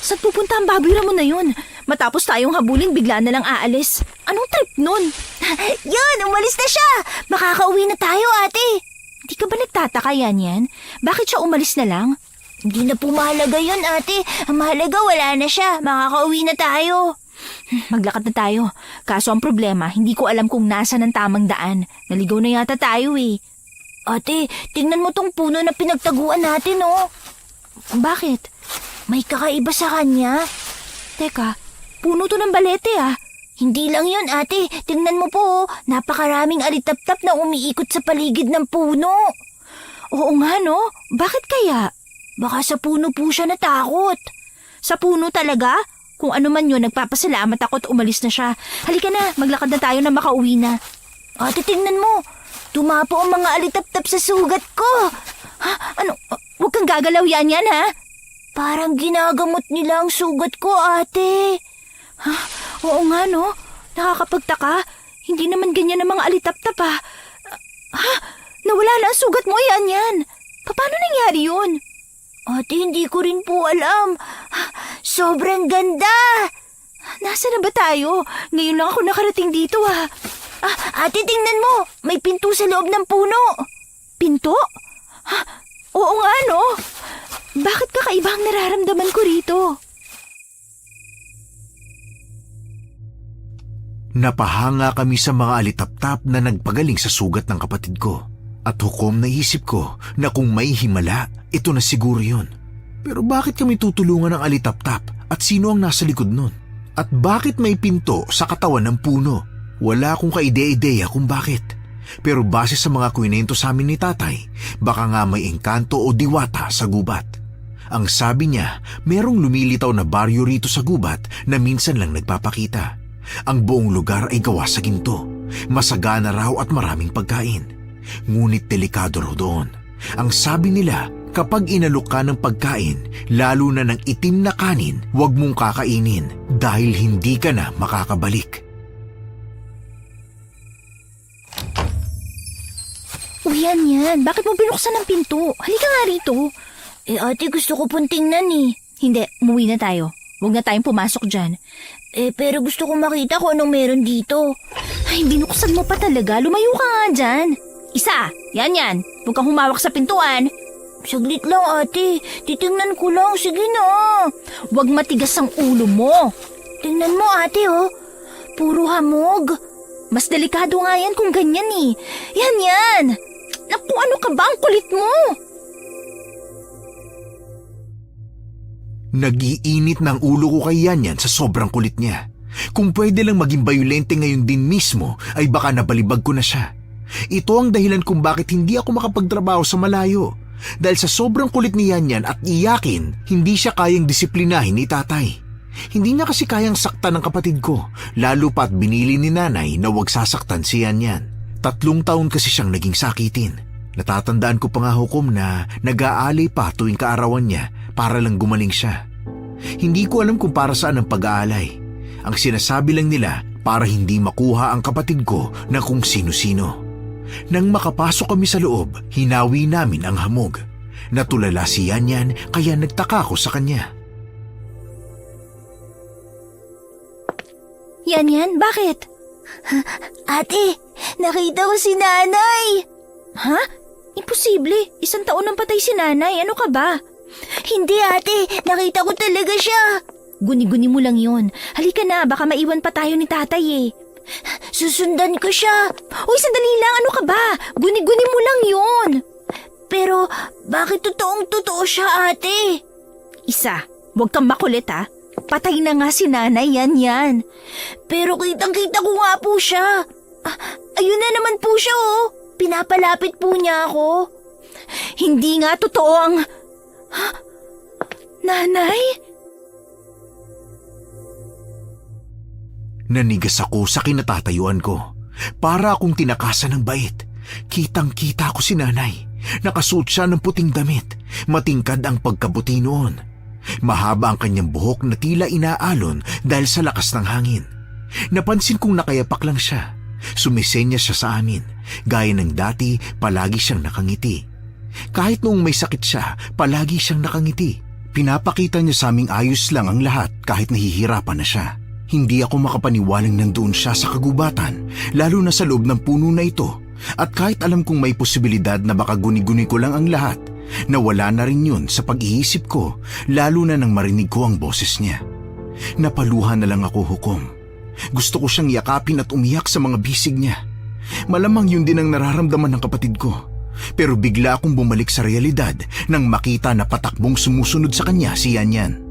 Saan pupunta ang baboy ramo na yun? Matapos tayong habulin, bigla na lang aalis. Anong trip nun? Yun, umalis na siya. Makakauwi na tayo, ate. Hindi ka ba nagtataka yan? Bakit siya umalis na lang? Hindi na po mahalaga yun, ate. Ang mahalaga, wala na siya. Makakauwi na tayo. Maglakad na tayo. Kaso ang problema, hindi ko alam kung nasa ng tamang daan. Naligaw na yata tayo eh. Ate, tingnan mo tong puno na pinagtaguan natin, oh. Bakit? May kakaiba sa kanya. Teka, puno to ng balete Hindi lang yun, ate. Tingnan mo po, oh. Napakaraming alitap-tap na umiikot sa paligid ng puno. Oo nga no, bakit kaya? Baka sa puno po siya natakot. Sa puno talaga? Kung ano man yun, nagpapasalamat ako at umalis na siya. Halika na, maglakad na tayo na makauwi na. Ate, tingnan mo. Tumapo ang mga alitap-tap sa sugat ko. Ano? Huwag kang gagalaw yan ha? Parang ginagamot nila ang sugat ko, ate. Oo nga no, nakakapagtaka. Hindi naman ganyan ang mga alitap-tap Nawala na ang sugat mo, yan. Paano nangyari yun? Ate, hindi ko rin po alam. Sobrang ganda. Nasaan na ba tayo? Ngayon lang ako nakarating dito Ate, tingnan mo. May pinto sa loob ng puno. Pinto? Oo nga no. Bakit kakaiba ang nararamdaman ko rito? Napahanga kami sa mga alitap-tap na nagpagaling sa sugat ng kapatid ko. At hukom naisip ko na kung may himala, ito na siguro yun. Pero bakit kami tutulungan ng alitap-tap at sino ang nasa likod nun? At bakit may pinto sa katawan ng puno? Wala akong kaide-ideya kung bakit. Pero base sa mga kwento sa amin ni tatay, baka nga may engkanto o diwata sa gubat. Ang sabi niya, merong lumilitaw na baryo rito sa gubat na minsan lang nagpapakita. Ang buong lugar ay gawa sa ginto. Masagana raw at maraming pagkain. Ngunit delikado raw doon. Ang sabi nila, kapag inalok ka ng pagkain, lalo na ng itim na kanin, huwag mong kakainin dahil hindi ka na makakabalik. Yan. Bakit mo binuksan ang pinto? Halika nga rito. Ate, gusto ko pong tingnan eh. Hindi, umuwi na tayo. Huwag na tayong pumasok dyan. Pero gusto ko makita kung anong meron dito. Ay, binuksan mo pa talaga. Lumayo ka nga dyan. Isa, yan. Huwag kang humawak sa pintuan. Saglit lang, ate. Titingnan ko lang. Sige na. Huwag matigas ang ulo mo. Tingnan mo, ate, oh. Puro hamog. Mas delikado nga yan kung ganyan eh. Yan. Naku, ano ka ba? Ang kulit mo. Nag-iinit ng ulo ko kay Yanyan sa sobrang kulit niya. Kung pwede lang maging bayolente ngayon din mismo, ay baka nabalibag ko na siya. Ito ang dahilan kung bakit hindi ako makapagtrabaho sa malayo. Dahil sa sobrang kulit ni Yanyan at iyakin, hindi siya kayang disiplinahin ni tatay. Hindi niya kasi kayang saktan ng kapatid ko, lalo pa't binili ni nanay na huwag sasaktan si Yanyan. 3 taon kasi siyang naging sakitin. Natatandaan ko pa nga hukom na nag-aalay pa tuwing kaarawan niya para lang gumaling siya. Hindi ko alam kung para saan ang pag-aalay. Ang sinasabi lang nila para hindi makuha ang kapatid ko na kung sino-sino. Nang makapasok kami sa loob, hinawi namin ang hamog. Natulala si Yan kaya nagtaka ako sa kanya. Yan, bakit? Ate, nakita ko si nanay. Ha? Imposible. 1 taon nang patay si nanay. Ano ka ba? Hindi ate, nakita ko talaga siya. Guni-guni mo lang yun. Halika na, baka maiwan pa tayo ni tatay eh. Susundan ko siya. Uy, sandali lang. Ano ka ba? Guni-guni mo lang yun. Pero bakit totoong-totoo siya ate? Isa, huwag kang makulit ha. Patay na nga si nanay, yan. Pero kitang-kita ko nga po siya. Ayun na naman po siya oh. Pinapalapit po niya ako. Hindi nga totoo ang... Ha? Nanay? Nanigas ako sa kinatatayuan ko. Para akong tinakasan ng bait. Kitang-kita ko si nanay. Nakasuot siya ng puting damit. Matingkad ang pagkabuti noon. Mahaba ang kanyang buhok na tila inaalon dahil sa lakas ng hangin. Napansin kong nakayapak lang siya. Sumisenya siya sa amin. Gaya ng dati, palagi siyang nakangiti. Kahit noong may sakit siya, palagi siyang nakangiti. Pinapakita niya sa aming ayos lang ang lahat kahit nahihirapan na siya. Hindi ako makapaniwalang nandoon siya sa kagubatan, lalo na sa loob ng puno na ito. At kahit alam kong may posibilidad na baka guni-guni ko lang ang lahat, nawala na rin yun sa pag-iisip ko, lalo na nang marinig ko ang boses niya. Napaluhan na lang ako, Hukom. Gusto ko siyang yakapin at umiyak sa mga bisig niya. Malamang yun din ang nararamdaman ng kapatid ko. Pero bigla akong bumalik sa realidad nang makita na patakbong sumusunod sa kanya si Yan.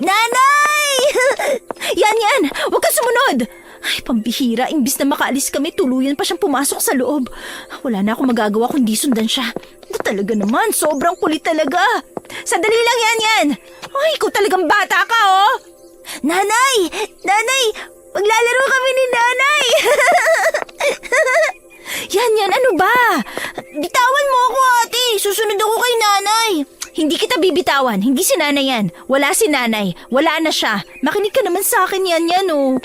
Nanay! Yan! Huwag kang sumunod! Ay, pambihira. Imbis na makaalis kami, tuluyan pa siyang pumasok sa loob. Wala na akong magagawa kundi sundan siya. Talaga naman, sobrang kulit talaga. Sandali lang, Yan! Ay, ikaw talagang bata ka, oh! Nanay! Maglalaro kami ni nanay! Yan, ano ba? Bitawan mo ako ate! Susunod ako kay nanay! Hindi kita bibitawan. Hindi si nanay yan. Wala si nanay. Wala na siya. Makinig ka naman sa akin, Yan, oh.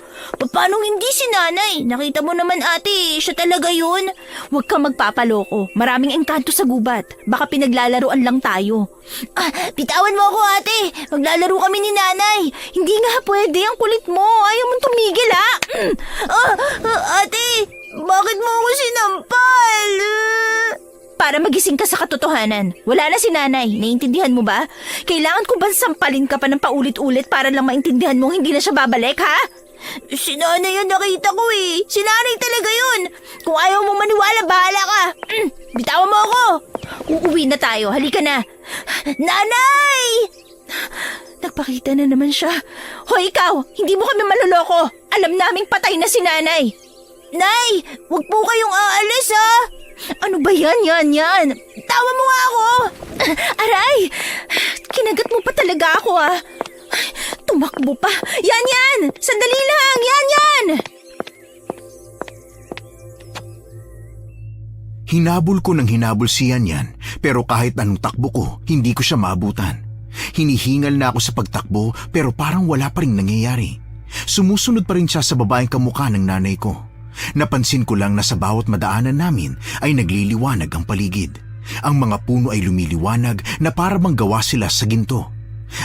Paano hindi si nanay? Nakita mo naman ate, siya talaga yun. Huwag kang magpapaloko. Maraming engkanto sa gubat. Baka pinaglalaroan lang tayo. Bitawan mo ako ate! Maglalaro kami ni nanay! Hindi nga pwede. Ang kulit mo. Ayaw mong tumigil, ha? Ate! Bakit mo ako sinampal? Para magising ka sa katotohanan. Wala na si nanay. Naiintindihan mo ba? Kailangan ko bang sampalin ka pa ng paulit-ulit para lang maintindihan mo hindi na siya babalik, ha? Si nanay yan nakita ko eh. Si nanay talaga yun. Kung ayaw mo maniwala, bahala ka. Bitawan mo ako. Uuwi na tayo. Halika na. Nanay! Nagpakita na naman siya. Hoy, ikaw! Hindi mo kami maloloko. Alam naming patay na si nanay. Nay! Huwag po kayong aalis ha! Ano ba yan? Tawa mo nga ako! Aray! Kinagat mo pa talaga ako, ah. Tumakbo pa. Yan! Sandali lang! Yan! Hinabol ko ng hinabol si Yan, pero kahit anong takbo ko, hindi ko siya maabutan. Hinihingal na ako sa pagtakbo pero parang wala pa rin nangyayari. Sumusunod pa rin siya sa babaeng kamukha ng nanay ko. Napansin ko lang na sa bawat madaanan namin ay nagliliwanag ang paligid. Ang mga puno ay lumiliwanag na para bang gawa sila sa ginto.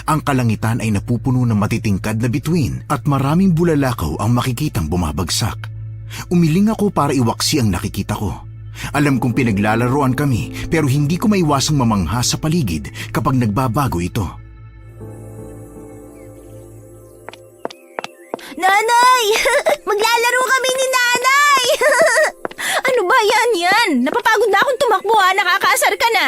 Ang kalangitan ay napupuno ng matitingkad na bituin at maraming bulalakaw ang makikitang bumabagsak. Umiling ako para iwaksi ang nakikita ko. Alam kong pinaglalaroan kami pero hindi ko maiwasang mamangha sa paligid kapag nagbabago ito. Nanay! Maglalaro kami ni nanay! Ano ba yan? Napapagod na akong tumakbo, ha? Nakakaasar ka na.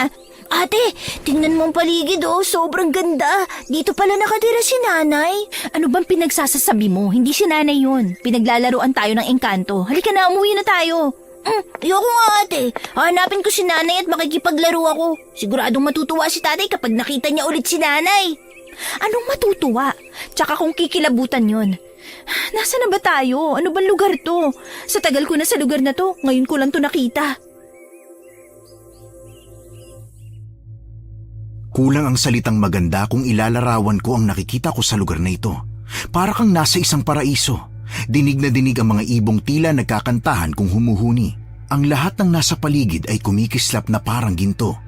Ate, tingnan mo ang paligid oh, sobrang ganda. Dito pala nakatira si nanay. Ano bang pinagsasasabi mo? Hindi si nanay yun. Pinaglalaroan tayo ng engkanto. Halika na, umuwi na tayo. Ayoko nga ate. Hanapin ko si nanay at makikipaglaro ako. Siguradong matutuwa si tatay kapag nakita niya ulit si nanay. Anong matutuwa? Tsaka kung kikilabutan yun. Nasaan na ba tayo? Ano bang lugar to? Sa tagal ko na sa lugar na to, ngayon ko lang to nakita. Kulang ang salitang maganda kung ilalarawan ko ang nakikita ko sa lugar na ito. Para kang nasa isang paraiso. Dinig na dinig ang mga ibong tila nagkakantahan kung humuhuni. Ang lahat ng nasa paligid ay kumikislap na parang ginto.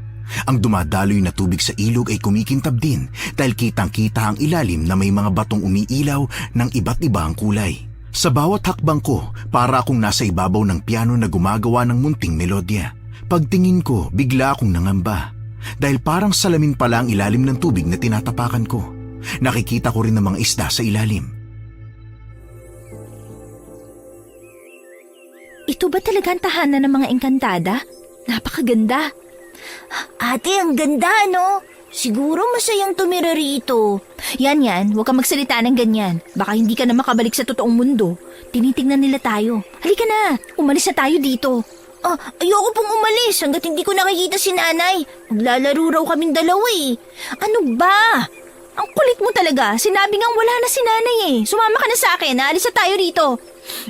Ang dumadaloy na tubig sa ilog ay kumikintab din dahil kitang-kita ang ilalim na may mga batong umiilaw ng iba't ibang kulay. Sa bawat hakbang ko, para akong nasa ibabaw ng piano na gumagawa ng munting melodya. Pagtingin ko, bigla akong nangamba. Dahil parang salamin pala ang ilalim ng tubig na tinatapakan ko. Nakikita ko rin ng mga isda sa ilalim. Ito ba talaga ang tahanan ng mga engkantada? Napakaganda. Ate, ang ganda, no? Siguro masayang tumira rito. Yan, huwag kang magsalita ng ganyan. Baka hindi ka na makabalik sa totoong mundo. Tinitingnan nila tayo. Halika na, umalis na tayo dito. Ayoko pong umalis hanggat hindi ko nakikita si nanay. Maglalaro raw kaming dalawa eh. Ano ba? Ang kulit mo talaga. Sinabi ngang wala na si nanay eh. Sumama ka na sa akin, naalis na tayo dito.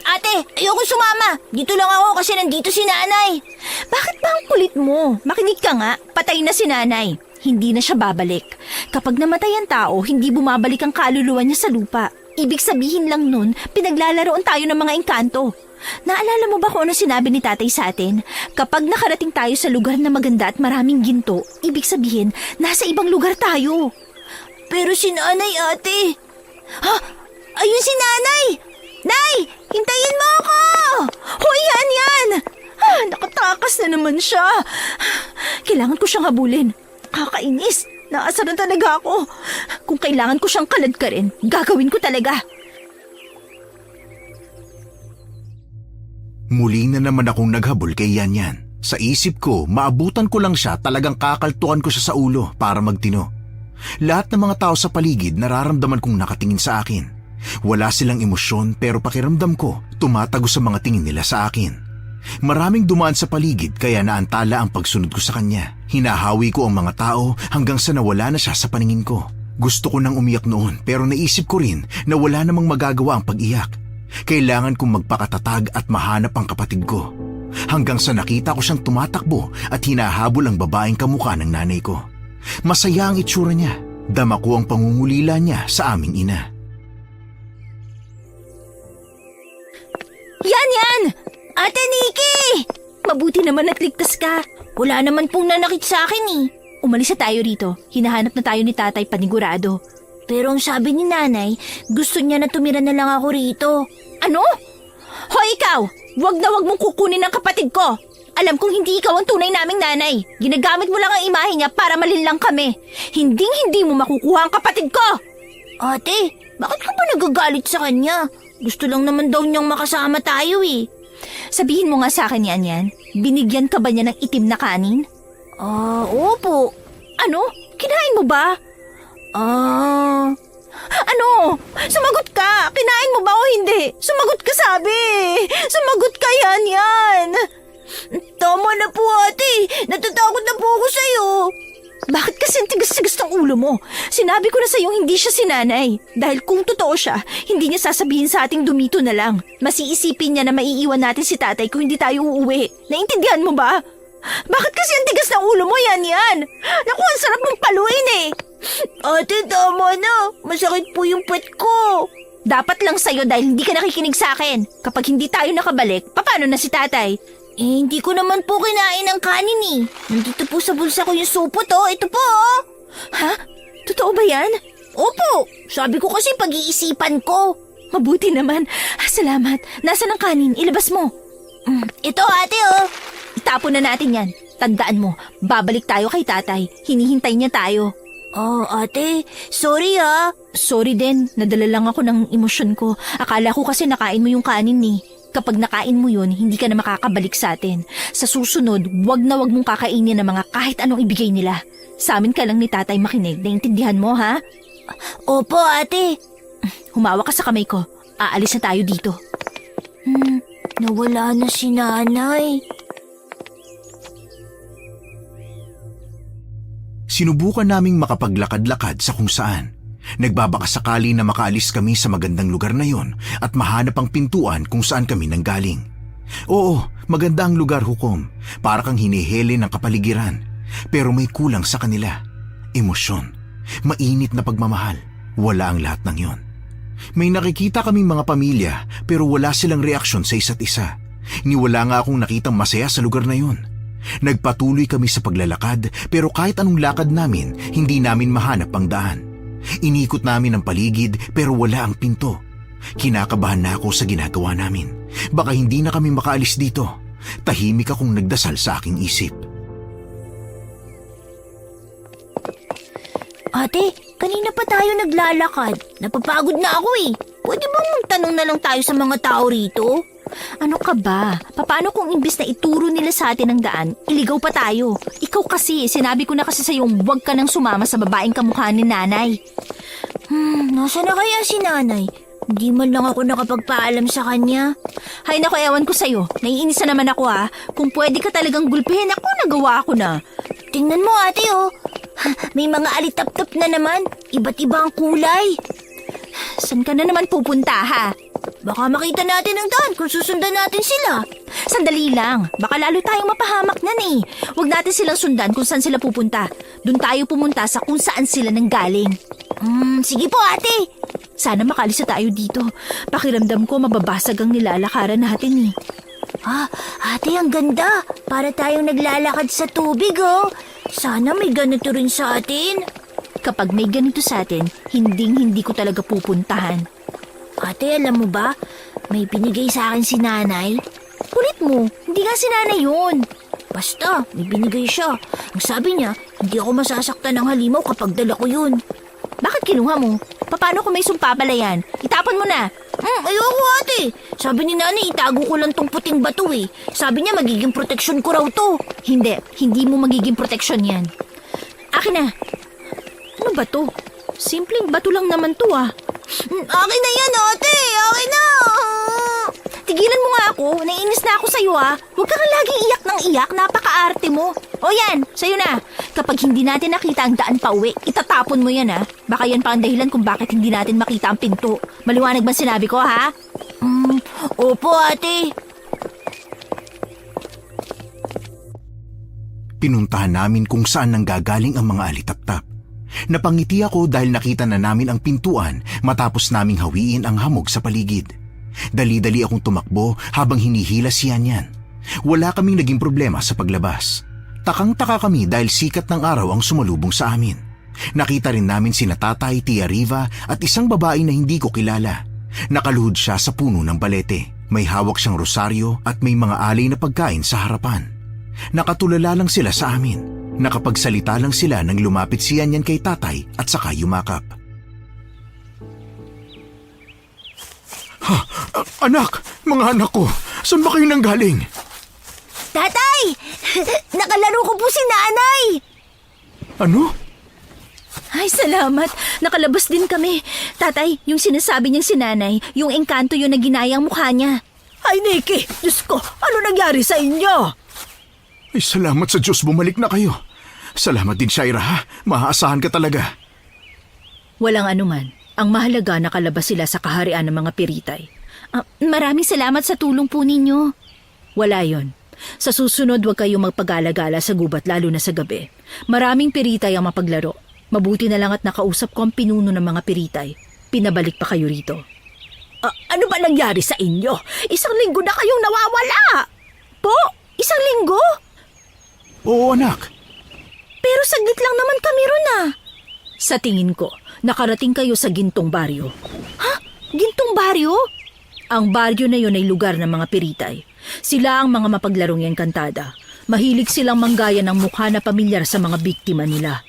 Ate, ayoko sumama. Dito lang ako kasi nandito si nanay. Bakit ba ang kulit mo? Makinig ka nga, patay na si nanay. Hindi na siya babalik. Kapag namatay ang tao, hindi bumabalik ang kaluluwa niya sa lupa. Ibig sabihin lang nun, pinaglalaroan tayo ng mga engkanto. Naalala mo ba kung ano sinabi ni tatay sa atin? Kapag nakarating tayo sa lugar na maganda at maraming ginto, ibig sabihin, nasa ibang lugar tayo. Pero si nanay, ate. Ha? Ayun si nanay! Nay! Hintayin mo ako! Hoy, yan! Nakatakas na naman siya. Kailangan ko siyang habulin. Kakainis. Naasar na talaga ako. Kung kailangan ko siyang kaladkarin, gagawin ko talaga. Muli na naman akong naghabol kay Yan. Sa isip ko, maabutan ko lang siya, talagang kakaltukan ko siya sa ulo para magtino. Lahat ng mga tao sa paligid nararamdaman kong nakatingin sa akin. Wala silang emosyon pero pakiramdam ko, tumatago sa mga tingin nila sa akin. Maraming dumaan sa paligid kaya naantala ang pagsunod ko sa kanya. Hinahawi ko ang mga tao hanggang sa nawala na siya sa paningin ko. Gusto ko nang umiyak noon pero naisip ko rin na wala namang magagawa ang pag-iyak. Kailangan kong magpakatatag at mahanap ang kapatid ko. Hanggang sa nakita ko siyang tumatakbo at hinahabol ang babaeng kamukha ng nanay ko. Masaya ang itsura niya. Dama ko ang pangungulila niya sa aming ina. Yan! Ate Nikki! Mabuti naman at ligtas ka. Wala naman pong nanakit sa akin eh. Umalis na tayo rito. Hinahanap na tayo ni tatay panigurado. Pero ang sabi ni nanay, gusto niya na tumira na lang ako rito. Ano? Hoy ikaw! Wag na wag mong kukunin ang kapatid ko. Alam kong hindi ikaw ang tunay naming nanay. Ginagamit mo lang ang imahe niya para malinlang kami. Hindi mo makukuha ang kapatid ko. Ate, bakit ka ba nagagalit sa kanya? Gusto lang naman daw niyang makasama tayo eh. Sabihin mo nga sa akin yan. Binigyan ka ba niya ng itim na kanin? Opo. Ano? Kinain mo ba? Ano? Sumagot ka! Kinain mo ba o hindi? Sumagot ka sabi! Sumagot ka yan! Tama na po ate! Natatakot na po ako sa'yo! Bakit kasi ang tigas-tigas ng ulo mo? Sinabi ko na sa'yo hindi siya si nanay. Dahil kung totoo siya, hindi niya sasabihin sa ating dumito na lang. Masiisipin niya na maiiwan natin si tatay kung hindi tayo uuwi. Naintindihan mo ba? Bakit kasi ang tigas ng ulo mo yan? Naku, ang sarap mong paluin eh! Ate, tama na! Masakit po yung puwet ko! Dapat lang sa'yo dahil hindi ka nakikinig sa akin. Kapag hindi tayo nakabalik, paano na si tatay? Hindi ko naman po kinain ng kanin eh. Nandito po sa bulsa ko yung supot oh. Ito po oh. Ha? Totoo ba yan? Opo. Sabi ko kasi pag-iisipan ko. Mabuti naman. Salamat. Nasaan ang kanin? Ilabas mo. Ito ate oh. Itapon na natin yan. Tandaan mo, babalik tayo kay tatay. Hinihintay niya tayo. Ate. Sorry ah. Sorry din. Nadala lang ako ng emosyon ko. Akala ko kasi nakain mo yung kanin eh. Kapag nakain mo yun, hindi ka na makakabalik sa atin. Sa susunod, wag na wag mong kakainin ng mga kahit anong ibigay nila. Sa amin ka lang ni tatay makinig. Naintindihan mo, ha? Opo, ate. Humawak ka sa kamay ko. Aalis na tayo dito. Nawala na si nanay. Sinubukan naming makapaglakad-lakad sa kung saan. Nagbabakasakali na makaalis kami sa magandang lugar na yon at mahanap ang pintuan kung saan kami nanggaling. Oo, maganda ang lugar, Hukom. Para kang hinihili ng kapaligiran. Pero may kulang sa kanila. Emosyon. Mainit na pagmamahal. Wala ang lahat ng yon. May nakikita kaming mga pamilya pero wala silang reaksyon sa isa't isa. Niwala nga akong nakitang masaya sa lugar na yun. Nagpatuloy kami sa paglalakad pero kahit anong lakad namin, hindi namin mahanap ang daan. Inikot namin ang paligid pero wala ang pinto. Kinakabahan na ako sa ginagawa namin. Baka hindi na kami makaalis dito. Tahimik akong nagdasal sa aking isip. Ate, kanina pa tayo naglalakad. Napapagod na ako eh. Pwede bang magtanong na lang tayo sa mga tao rito? Ano ka ba? Paano kung imbis na ituro nila sa atin ang daan, iligaw pa tayo? Ikaw kasi, sinabi ko na kasi sa'yo huwag ka nang sumama sa babaeng kamukha ni nanay. Nasa na kaya si nanay? Hindi man lang ako nakapagpaalam sa kanya. Hay naku, ewan ko sa'yo. Naiinis na naman ako ha. Kung pwede ka talagang gulpihin ako, nagawa ko na. Tingnan mo ate oh. May mga alitap-tap na naman. Iba't iba ang kulay. Saan ka na naman pupunta ha? Baka makita natin ang daan kung susundan natin sila. Sandali lang. Baka lalo tayong mapahamak nan eh. Huwag natin silang sundan kung saan sila pupunta. Doon tayo pumunta sa kung saan sila nanggaling. Sige po ate. Sana makalis na tayo dito. Pakiramdam ko mababasag ang nilalakaran natin eh. Ate ang ganda. Para tayong naglalakad sa tubig oh. Sana may ganito rin sa atin. Kapag may ganito sa atin, hindi ko talaga pupuntahan. Ate, alam mo ba? May binigay sa akin si nanay. Kulit mo, hindi nga si nanay yun. Basta, may binigay siya. Ang sabi niya, hindi ako masasaktan ng halimaw kapag dala ko yun. Bakit kinuha mo? Paano kung may sumpabala yan? Itapon mo na. Ayoko ate. Sabi ni nanay, itago ko lang tong puting bato eh. Sabi niya, magiging proteksyon ko raw to. Hindi mo magiging proteksyon yan. Akin na. Ano ba to? Simpleng bato lang naman to ah. Akin na yan ate, akin na. Tigilan mo nga ako, naiinis na ako sa'yo ah. Huwag ka nga laging iyak ng iyak, napaka-arte mo. O yan, sa'yo na. Kapag hindi natin nakita ang daan pa uwi, itatapon mo yan ah. Baka yan pa ang dahilan kung bakit hindi natin makita ang pinto. Maliwanag ba sinabi ko ha? Opo ate. Pinuntahan namin kung saan nanggagaling ang mga alitap-tap. Napangiti ako dahil nakita na namin ang pintuan matapos naming hawiin ang hamog sa paligid. Dali-dali akong tumakbo habang hinihila si Yan. Wala kaming naging problema sa paglabas. Takang-taka kami dahil sikat ng araw ang sumalubong sa amin. Nakita rin namin sina Tatay, Tia Riva at isang babae na hindi ko kilala. Nakaluhod siya sa puno ng balete. May hawak siyang rosaryo at may mga alay na pagkain sa harapan. Nakatulala lang sila sa amin. Nakapagsalita lang sila nang lumapit si Yan kay Tatay at saka yumakap. Anak! Mga anak ko! Saan ba kayo nanggaling? Tatay! Nakalaro ko po si nanay! Ano? Ay, salamat. Nakalabas din kami. Tatay, yung sinasabi niyang si nanay, yung engkanto yun na ginayang mukha niya. Ay, Nikki! Diyos ko, ano nangyari sa inyo? Ay, salamat sa Diyos, bumalik na kayo. Salamat din, Shaira, ha? Maaasahan ka talaga. Walang anuman. Ang mahalaga nakalabas sila sa kaharian ng mga piritay. Maraming salamat sa tulong po ninyo. Wala yon. Sa susunod, huwag kayong magpagala-gala sa gubat lalo na sa gabi. Maraming piritay ang mapaglaro. Mabuti na lang at nakausap ko ang pinuno ng mga piritay. Pinabalik pa kayo rito. Ano ba nangyari sa inyo? Isang linggo na kayong nawawala! Po? Isang linggo? Oo, anak. Pero saglit lang naman kami ron ah. Sa tingin ko, nakarating kayo sa Gintong Baryo. Ha? Gintong Baryo? Ang baryo na yon ay lugar ng mga piritay. Sila ang mga mapaglarong engkantada. Mahilig silang manggaya ng mukha na pamilyar sa mga biktima nila.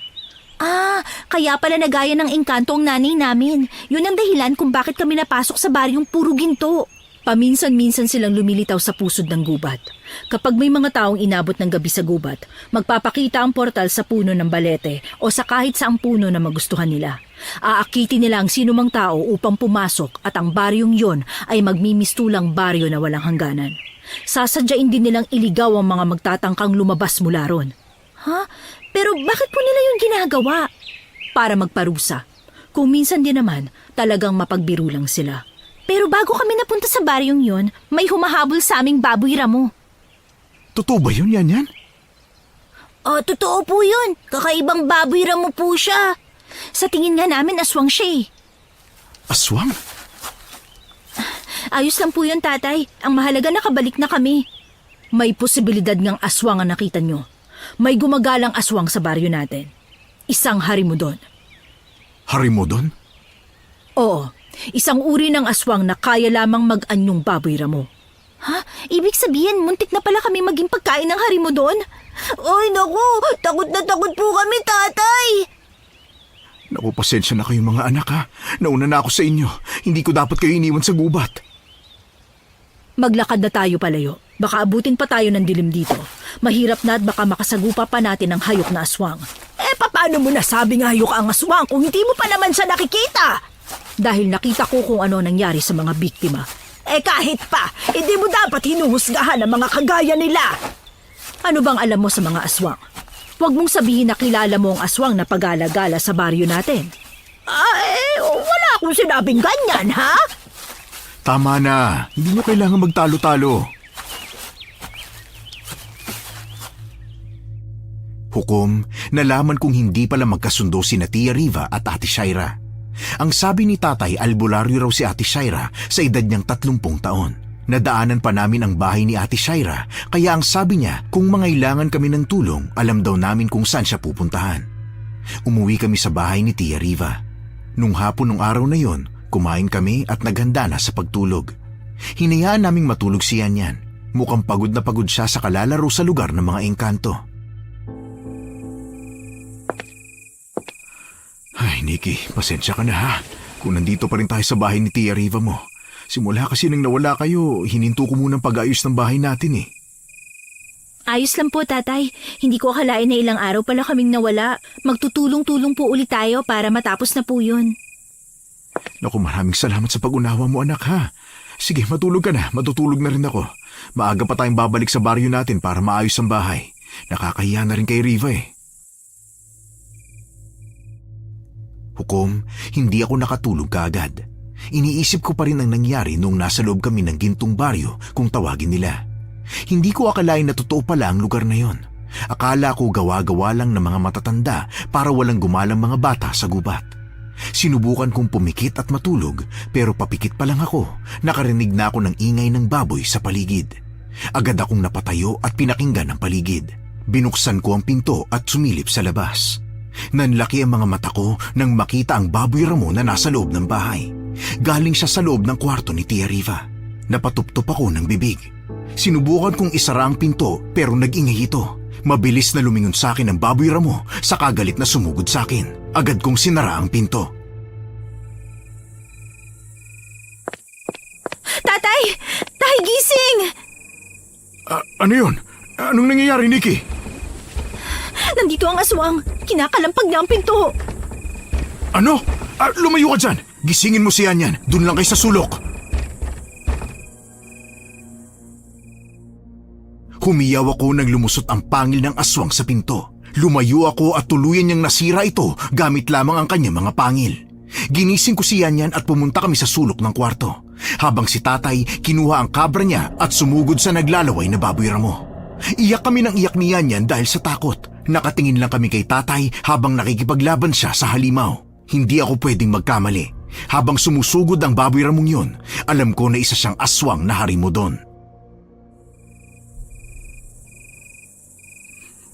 Kaya pala nagaya ng engkanto ang nanay namin. Yun ang dahilan kung bakit kami napasok sa baryong puro ginto. Paminsan-minsan silang lumilitaw sa pusod ng gubat. Kapag may mga taong inabot ng gabi sa gubat, magpapakita ang portal sa puno ng balete o sa kahit saang puno na magustuhan nila. Aakitin nila ang sinumang tao upang pumasok at ang baryong yon ay magmimistulang baryo na walang hangganan. Sasadyain din nilang iligaw ang mga magtatangkang lumabas mula ron. Ha? Pero bakit po nila yung ginagawa? Para magparusa. Kung minsan din naman, talagang mapagbiro lang sila. Pero bago kami napunta sa baryong yon, may humahabol sa aming baboy ramo. Totoo ba yun, Yan? Totoo po yun. Kakaibang baboy ramo po siya. Sa tingin nga namin aswang siya eh. Aswang? Ayos lang po yun, tatay. Ang mahalaga nakabalik na kami. May posibilidad ngang aswang ang nakita nyo. May gumagalang aswang sa baryo natin. Isang harimudon. Harimudon? Oo, isang uri ng aswang na kaya lamang mag-anyong baboy ramo. Ha? Ibig sabihin, muntik na pala kami maging pagkain ng harimudon? Ay, naku! Takot na takot po kami, tatay! Naku, pasensya na kayo mga anak ha. Nauna na ako sa inyo. Hindi ko dapat kayo iniwan sa gubat. Maglakad na tayo palayo. Baka abutin pa tayo ng dilim dito. Mahirap na at baka makasagupa pa natin ang hayop na aswang. Paano mo nasabing hayok ang aswang kung hindi mo pa naman siya nakikita? Dahil nakita ko kung ano nangyari sa mga biktima. Kahit pa, hindi mo dapat hinuhusgahan ang mga kagaya nila. Ano bang alam mo sa mga aswang? Huwag mong sabihin na kilala mo ang aswang na pag-alagala sa baryo natin. Wala akong sinabing ganyan, ha? Tama na. Hindi nyo kailangan magtalo-talo. Hukom, nalaman kong hindi pala magkasundo si Tia Riva at Ate Shaira. Ang sabi ni tatay, albularyo raw si Ate Shaira sa edad niyang 30 taon. Nadaanan pa namin ang bahay ni Ate Shaira, kaya ang sabi niya kung mangailangan kami ng tulong, alam daw namin kung saan siya pupuntahan. Umuwi kami sa bahay ni Tia Riva. Nung hapon ng araw na yon, kumain kami at naghanda na sa pagtulog. Hinayaan naming matulog si Yan. Mukhang pagod na pagod siya sa kalalaro sa lugar ng mga engkanto. Ay, Nikki, pasensya ka na ha. Kung nandito pa rin tayo sa bahay ni Tia Riva mo. Simula kasi nang nawala kayo, hininto ko munang pag-ayos ng bahay natin eh. Ayos lang po, tatay. Hindi ko akalain na ilang araw pala kaming nawala. Magtutulong-tulong po ulit tayo para matapos na po yun. Naku, maraming salamat sa pag-unawa mo anak ha. Sige, matulog ka na. Matutulog na rin ako. Maaga pa tayong babalik sa baryo natin para maayos ang bahay. Nakakahiya na rin kay Riva eh. Hukom, hindi ako nakatulog kaagad. Iniisip ko pa rin ang nangyari nung nasa loob kami ng gintong baryo kung tawagin nila. Hindi ko akalain na totoo pala ang lugar na yon. Akala ko gawa-gawa lang ng mga matatanda para walang gumalang mga bata sa gubat. Sinubukan kong pumikit at matulog pero papikit pa lang ako, nakarinig na ako ng ingay ng baboy sa paligid. Agad akong napatayo at pinakinggan ang paligid. Binuksan ko ang pinto at sumilip sa labas. Nanlaki ang mga mata ko nang makita ang baboy ramo na nasa loob ng bahay. Galing siya sa loob ng kwarto ni Tia Riva. Napatuptop ako ng bibig. Sinubukan kong isara ang pinto pero nag-ingay ito. Mabilis na lumingon sa akin ang baboy ramo sa kagalit na sumugod sa akin. Agad kong sinara ang pinto. Tatay! Tay, gising! Ano yun? Anong nangyayari, Nikki? Nandito ang aswang. Kinakalampag niya ang pinto. Ano? Lumayo ka dyan! Gisingin mo si Yan. Doon lang kayo sa sulok. Humiyaw ako nang lumusot ang pangil ng aswang sa pinto. Lumayo ako at tuluyan niyang nasira ito gamit lamang ang kanyang mga pangil. Ginising ko si Yan at pumunta kami sa sulok ng kwarto. Habang si tatay kinuha ang kabra niya at sumugod sa naglalaway na baboy ramo. Iyak kami ng iyak ni Yan dahil sa takot. Nakatingin lang kami kay tatay habang nakikipaglaban siya sa halimaw. Hindi ako pwedeng magkamali. Habang sumusugod ang baboy ramong yun, alam ko na isa siyang aswang na harimudon.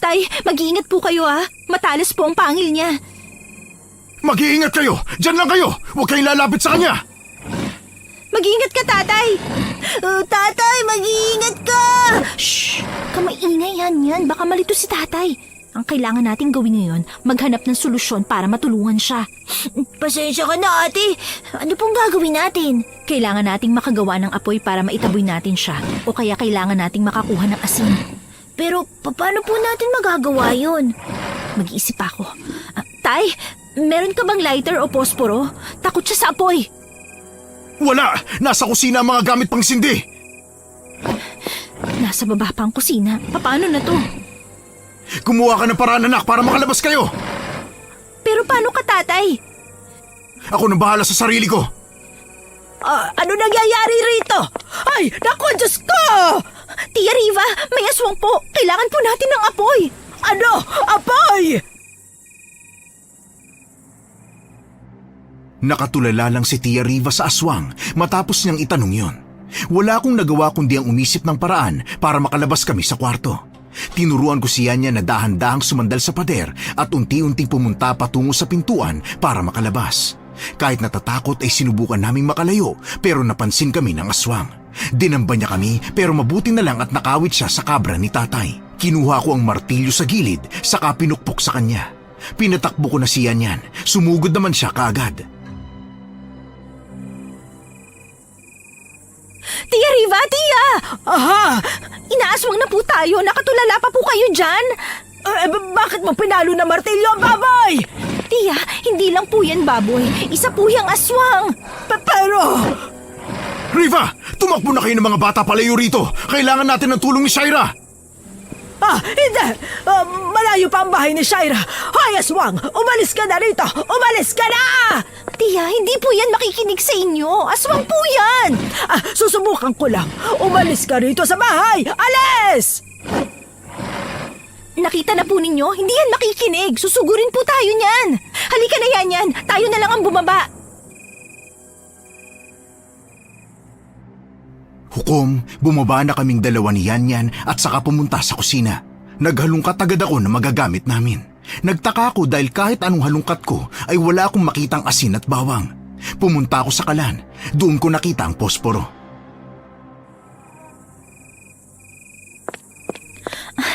Tay, mag-iingat po kayo ha. Matalas po ang pangil niya. Mag-iingat kayo! Diyan lang kayo! Huwag kayong lalapit sa kanya! Mag-iingat ka, tatay! Tatay, mag-iingat ka! Shh! Kamaingay yan. Baka malito si tatay. Ang kailangan nating gawin ngayon, maghanap ng solusyon para matulungan siya. Pasensya ka na, ate. Ano pong gagawin natin? Kailangan nating makagawa ng apoy para maitaboy natin siya. O kaya kailangan nating makakuha ng asin. Pero paano po natin magagawa yun? Mag-iisip ako. Tay, meron ka bang lighter o posporo? Takot siya sa apoy. Wala! Nasa kusina ang mga gamit pang sindi! Nasa baba pa ang kusina. Paano na to? Kumuha ka ng paraan, anak, para makalabas kayo! Pero paano ka, tatay? Ako nang bahala sa sarili ko! Ano nangyayari rito? Ay, naku, Diyos ko! Tia Riva, may aswang po. Kailangan po natin ng apoy. Ano? Apoy! Nakatulala lang si Tia Riva sa aswang matapos niyang itanong yon. Wala akong nagawa kundi ang umisip ng paraan para makalabas kami sa kwarto. Tinuruan ko si Yanya na dahan-dahang sumandal sa pader at unti-unting pumunta patungo sa pintuan para makalabas. Kahit natatakot ay sinubukan naming makalayo pero napansin kami ng aswang. Dinamba niya kami pero mabuti na lang at nakawit siya sa kabra ni tatay. Kinuha ko ang martilyo sa gilid saka pinukpok sa kanya. Pinatakbo ko na si Yanyan. Sumugod naman siya kaagad. Tia Riva, Tia! Aha! Inaaswang na po tayo. Nakatulala pa po kayo dyan. Bakit mo pinalo na martilyo ang baboy? Tia, hindi lang po yan baboy. Isa po yung aswang. Pero... Riva! Tumakbo na kayo ng mga bata palayo rito! Kailangan natin ng tulong ni Shaira! Hindi! Malayo pa ang bahay ni Shaira! Hoy, aswang! Umalis ka na rito! Umalis ka na! Tia, hindi po yan makikinig sa inyo. Aswang po yan. Susubukan ko lang. Umalis ka rito sa bahay! Alis! Nakita na po ninyo, hindi yan makikinig. Susugurin po tayo niyan. Halika na yan. Tayo na lang ang bumaba. Hukom, bumaba na kaming dalawa ni Yanyan at saka pumunta sa kusina. Naghalungkat agad ako na magagamit namin. Nagtaka ako dahil kahit anong halungkat ko ay wala akong makitang asin at bawang. Pumunta ako sa kalan. Doon ko nakita ang posporo.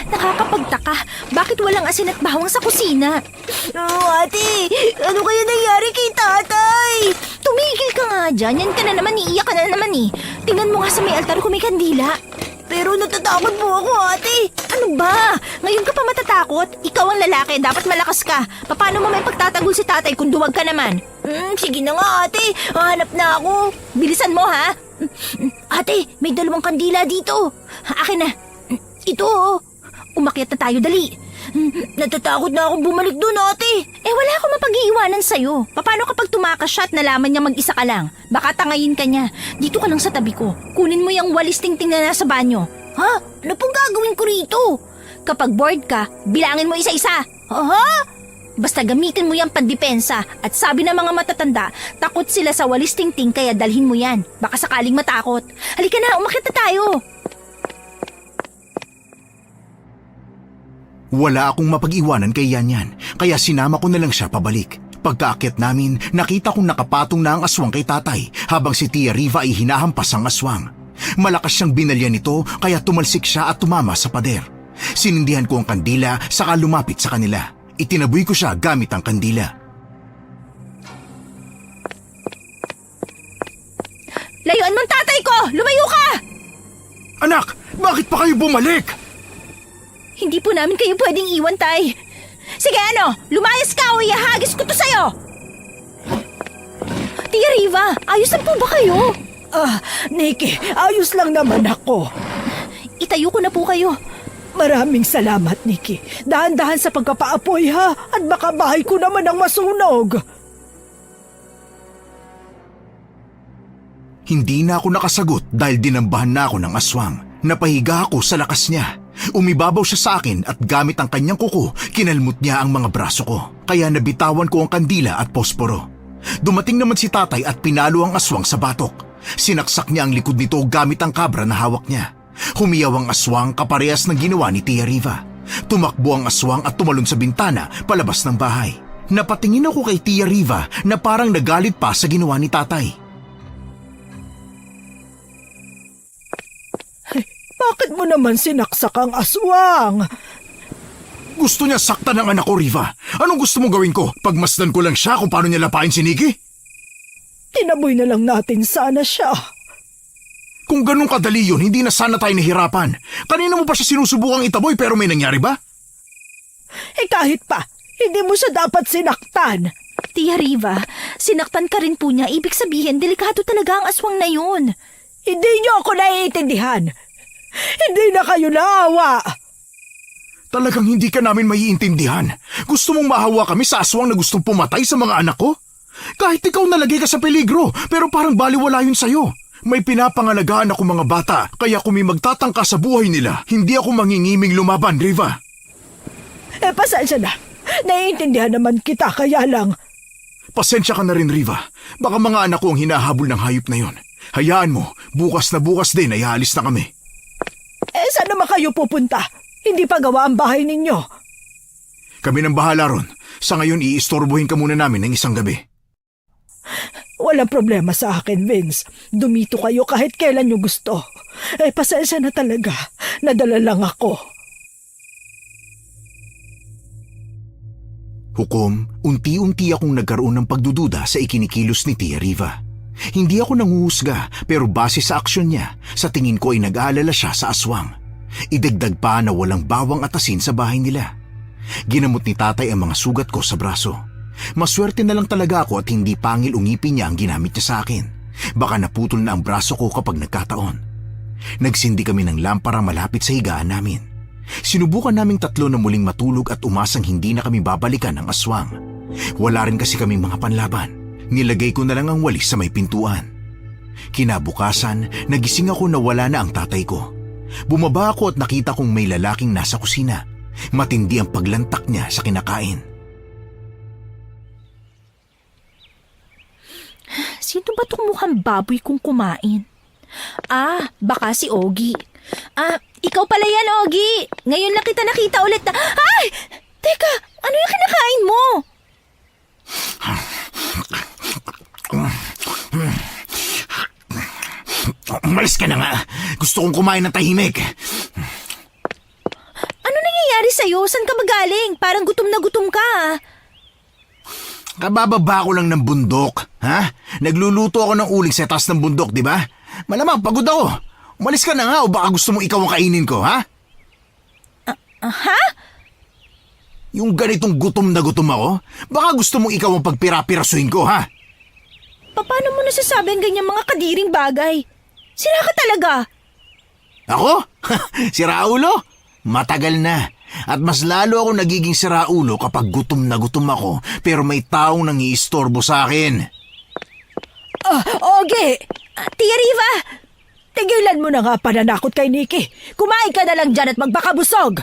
Nakakapagtaka. Bakit walang asin at bawang sa kusina? Ate, ano kaya nangyari kay tatay? Tumigil ka nga dyan. Yan ka na naman, iiyak ka na naman eh. Tingnan mo nga sa may altar kung may kandila. Pero natatakot po ako, ate. Ano ba? Ngayon ka pa matatakot? Ikaw ang lalaki, dapat malakas ka. Paano mo may pagtatagol si tatay kung duwag ka naman? Sige na nga, ate. Hanap na ako. Bilisan mo, ha? Ate, may 2 kandila dito. Akin na. Ito, oh. Umakyat na tayo, dali. Natatakot na akong bumalik doon, ate. Wala akong mapag-iiwanan sa'yo. Paano kapag tumakas siya at nalaman niya mag-isa ka lang? Baka tangayin ka niya. Dito ka lang sa tabi ko. Kunin mo yung walis tingting na nasa banyo. Ha? Ano pong gagawin ko rito? Kapag bored ka, bilangin mo isa-isa. Ha? Basta gamitin mo yung pandepensa. At sabi ng mga matatanda, takot sila sa walis tingting kaya dalhin mo yan. Baka sakaling matakot. Halika na, umakyat na tayo. Wala akong mapag-iwanan kay Yanyan, kaya sinama ko na lang siya pabalik. Pagkaakyat namin, nakita kong nakapatong na ang aswang kay tatay habang si Tia Riva ay hinahampas ang aswang. Malakas siyang binalyan nito kaya tumalsik siya at tumama sa pader. Sinindihan ko ang kandila saka lumapit sa kanila. Itinaboy ko siya gamit ang kandila. Layuan mo ang tatay ko! Lumayo ka! Anak, bakit pa kayo bumalik? Hindi po namin kayo pwedeng iwan, tay. Sige, lumayas ka o ihahagis ko to sa'yo. Tia Riva, ayos na po ba kayo? Nikki, ayos lang naman ako. Itayo ko na po kayo. Maraming salamat, Nikki. Dahan-dahan sa pagkapaapoy, ha? At baka bahay ko naman ang masunog. Hindi na ako nakasagot dahil dinambahan na ako ng aswang. Napahiga ako sa lakas niya. Umibabaw siya sa akin at gamit ang kanyang kuko, kinalmot niya ang mga braso ko. Kaya nabitawan ko ang kandila at posporo. Dumating naman si tatay at pinalo ang aswang sa batok. Sinaksak niya ang likod nito gamit ang kabra na hawak niya. Humiyaw ang aswang kaparehas ng ginawa ni Tia Riva. Tumakbo ang aswang at tumalon sa bintana palabas ng bahay. Napatingin ako kay Tia Riva na parang nagalit pa sa ginawa ni tatay. Bakit mo naman sinaksak ang aswang? Gusto niya saktan ang anak ko, Riva. Anong gusto mong gawin ko? Pagmasdan ko lang siya kung paano niya lapain si Nikki? Tinaboy na lang natin sana siya. Kung ganun kadali yun, hindi na sana tayo nahirapan. Kanina mo pa siya sinusubukang itaboy pero may nangyari ba? Kahit pa, hindi mo siya dapat sinaktan. Tia Riva, sinaktan ka rin po niya. Ibig sabihin, delikado talaga ang aswang na yun. Hindi niyo ako naiintindihan. Hindi na kayo naawa. Talagang hindi ka namin maiintindihan. Gusto mong mahawa kami sa aswang na gustong pumatay sa mga anak ko? Kahit ikaw nalagay ka sa peligro, pero parang baliwala yun sa'yo. May pinapangalagaan ako mga bata, kaya kung may magtatangka sa buhay nila, hindi ako mangingiming lumaban, Riva. Pasensya na. Naiintindihan naman kita, kaya lang. Pasensya ka na rin, Riva. Baka mga anak ko ang hinahabol ng hayop na yon. Hayaan mo, bukas na bukas din ay aalis na kami. Saan naman kayo pupunta? Hindi pa gawa ang bahay ninyo. Kami nang bahala ron. Sa ngayon, iistorbohin ka muna namin ng isang gabi. Walang problema sa akin, Vince. Dumito kayo kahit kailan nyo gusto. Pasensya na talaga. Nadala lang ako. Hukom, unti-unti akong nagkaroon ng pagdududa sa ikinikilos ni Tia Riva. Hindi ako nanguhusga pero base sa aksyon niya, sa tingin ko ay nag-aalala siya sa aswang. Idagdag pa na walang bawang at asin sa bahay nila. Ginamot ni tatay ang mga sugat ko sa braso. Maswerte na lang talaga ako at hindi pangil ungipin niya ang ginamit niya sa akin. Baka naputol na ang braso ko kapag nagkataon. Nagsindi kami ng lampara malapit sa higaan namin. Sinubukan naming tatlo na muling matulog at umasang hindi na kami babalikan ng aswang. Wala rin kasi kaming mga panlaban. Nilagay ko na lang ang walis sa may pintuan. Kinabukasan, nagising ako na wala na ang tatay ko. Bumaba ako at nakita kong may lalaking nasa kusina. Matindi ang paglantak niya sa kinakain. Sino ba itong mukhang baboy kung kumain? Baka si Ogie. Ikaw pala yan, Ogie. Ngayon lang kita nakita ulit na... Ay! Teka, ano yung kinakain mo? Umalis ka na nga. Gusto kong kumain ng tahimik. Ano nangyayari sa'yo? Saan ka magaling? Parang gutom na gutom ka. Kabababa ko lang ng bundok, ha? Nagluluto ako ng uling sa taas ng bundok, di ba? Malamang pagod ako. Umalis ka na nga o baka gusto mo ikaw ang kainin ko, ha? Ha? Yung ganitong gutom na gutom ako, baka gusto mo ikaw ang pagpira-pirasuhin ko, ha? Paano mo nasasabi ang ganyang mga kadiring bagay? Sira ka talaga. Ako? Siraulo? Matagal na. At mas lalo ako nagiging siraulo kapag gutom na gutom ako pero may taong nangiistorbo sa akin. Ogie! Tia Riva! Tigilan mo na nga pananakot kay Nikki. Kumain ka na lang dyan at magpakabusog.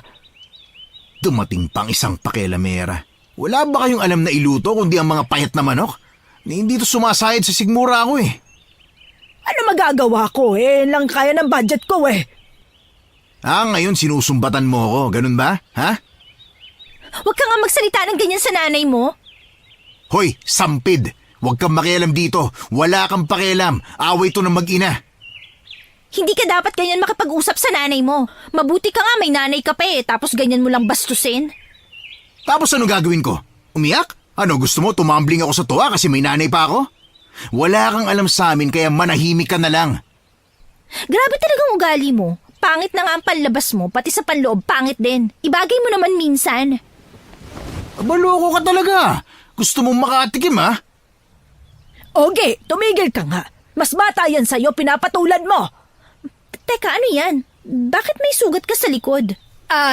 Dumating pang isang pakialamera. Wala ba kayong alam na iluto kundi ang mga payat na manok? Hindi to sumasayad sa sigmura ko eh. Ano magagawa ko? Lang kaya ng budget ko eh. Ngayon sinusumbatan mo ako, ganun ba? Ha? Huwag ka nga magsalita ng ganyan sa nanay mo. Hoy, sampid! Huwag kang makialam dito. Wala kang pakialam. Away to ng mag-ina. Hindi ka dapat ganyan makipag-usap sa nanay mo. Mabuti ka nga may nanay ka pa tapos ganyan mo lang bastusin. Tapos ano gagawin ko? Umiyak? Ano, gusto mo tumambling ako sa tuwa kasi may nanay pa ako? Wala kang alam sa amin kaya manahimik ka na lang. Grabe talagang ugali mo. Pangit na nga ang panlabas mo, pati sa panloob pangit din. Ibagay mo naman minsan. Baloko ka talaga. Gusto mong makatikim ha? Ogie, tumigil ka nga. Mas bata yan sa'yo, pinapatulan mo. Teka, ano yan? Bakit may sugat ka sa likod?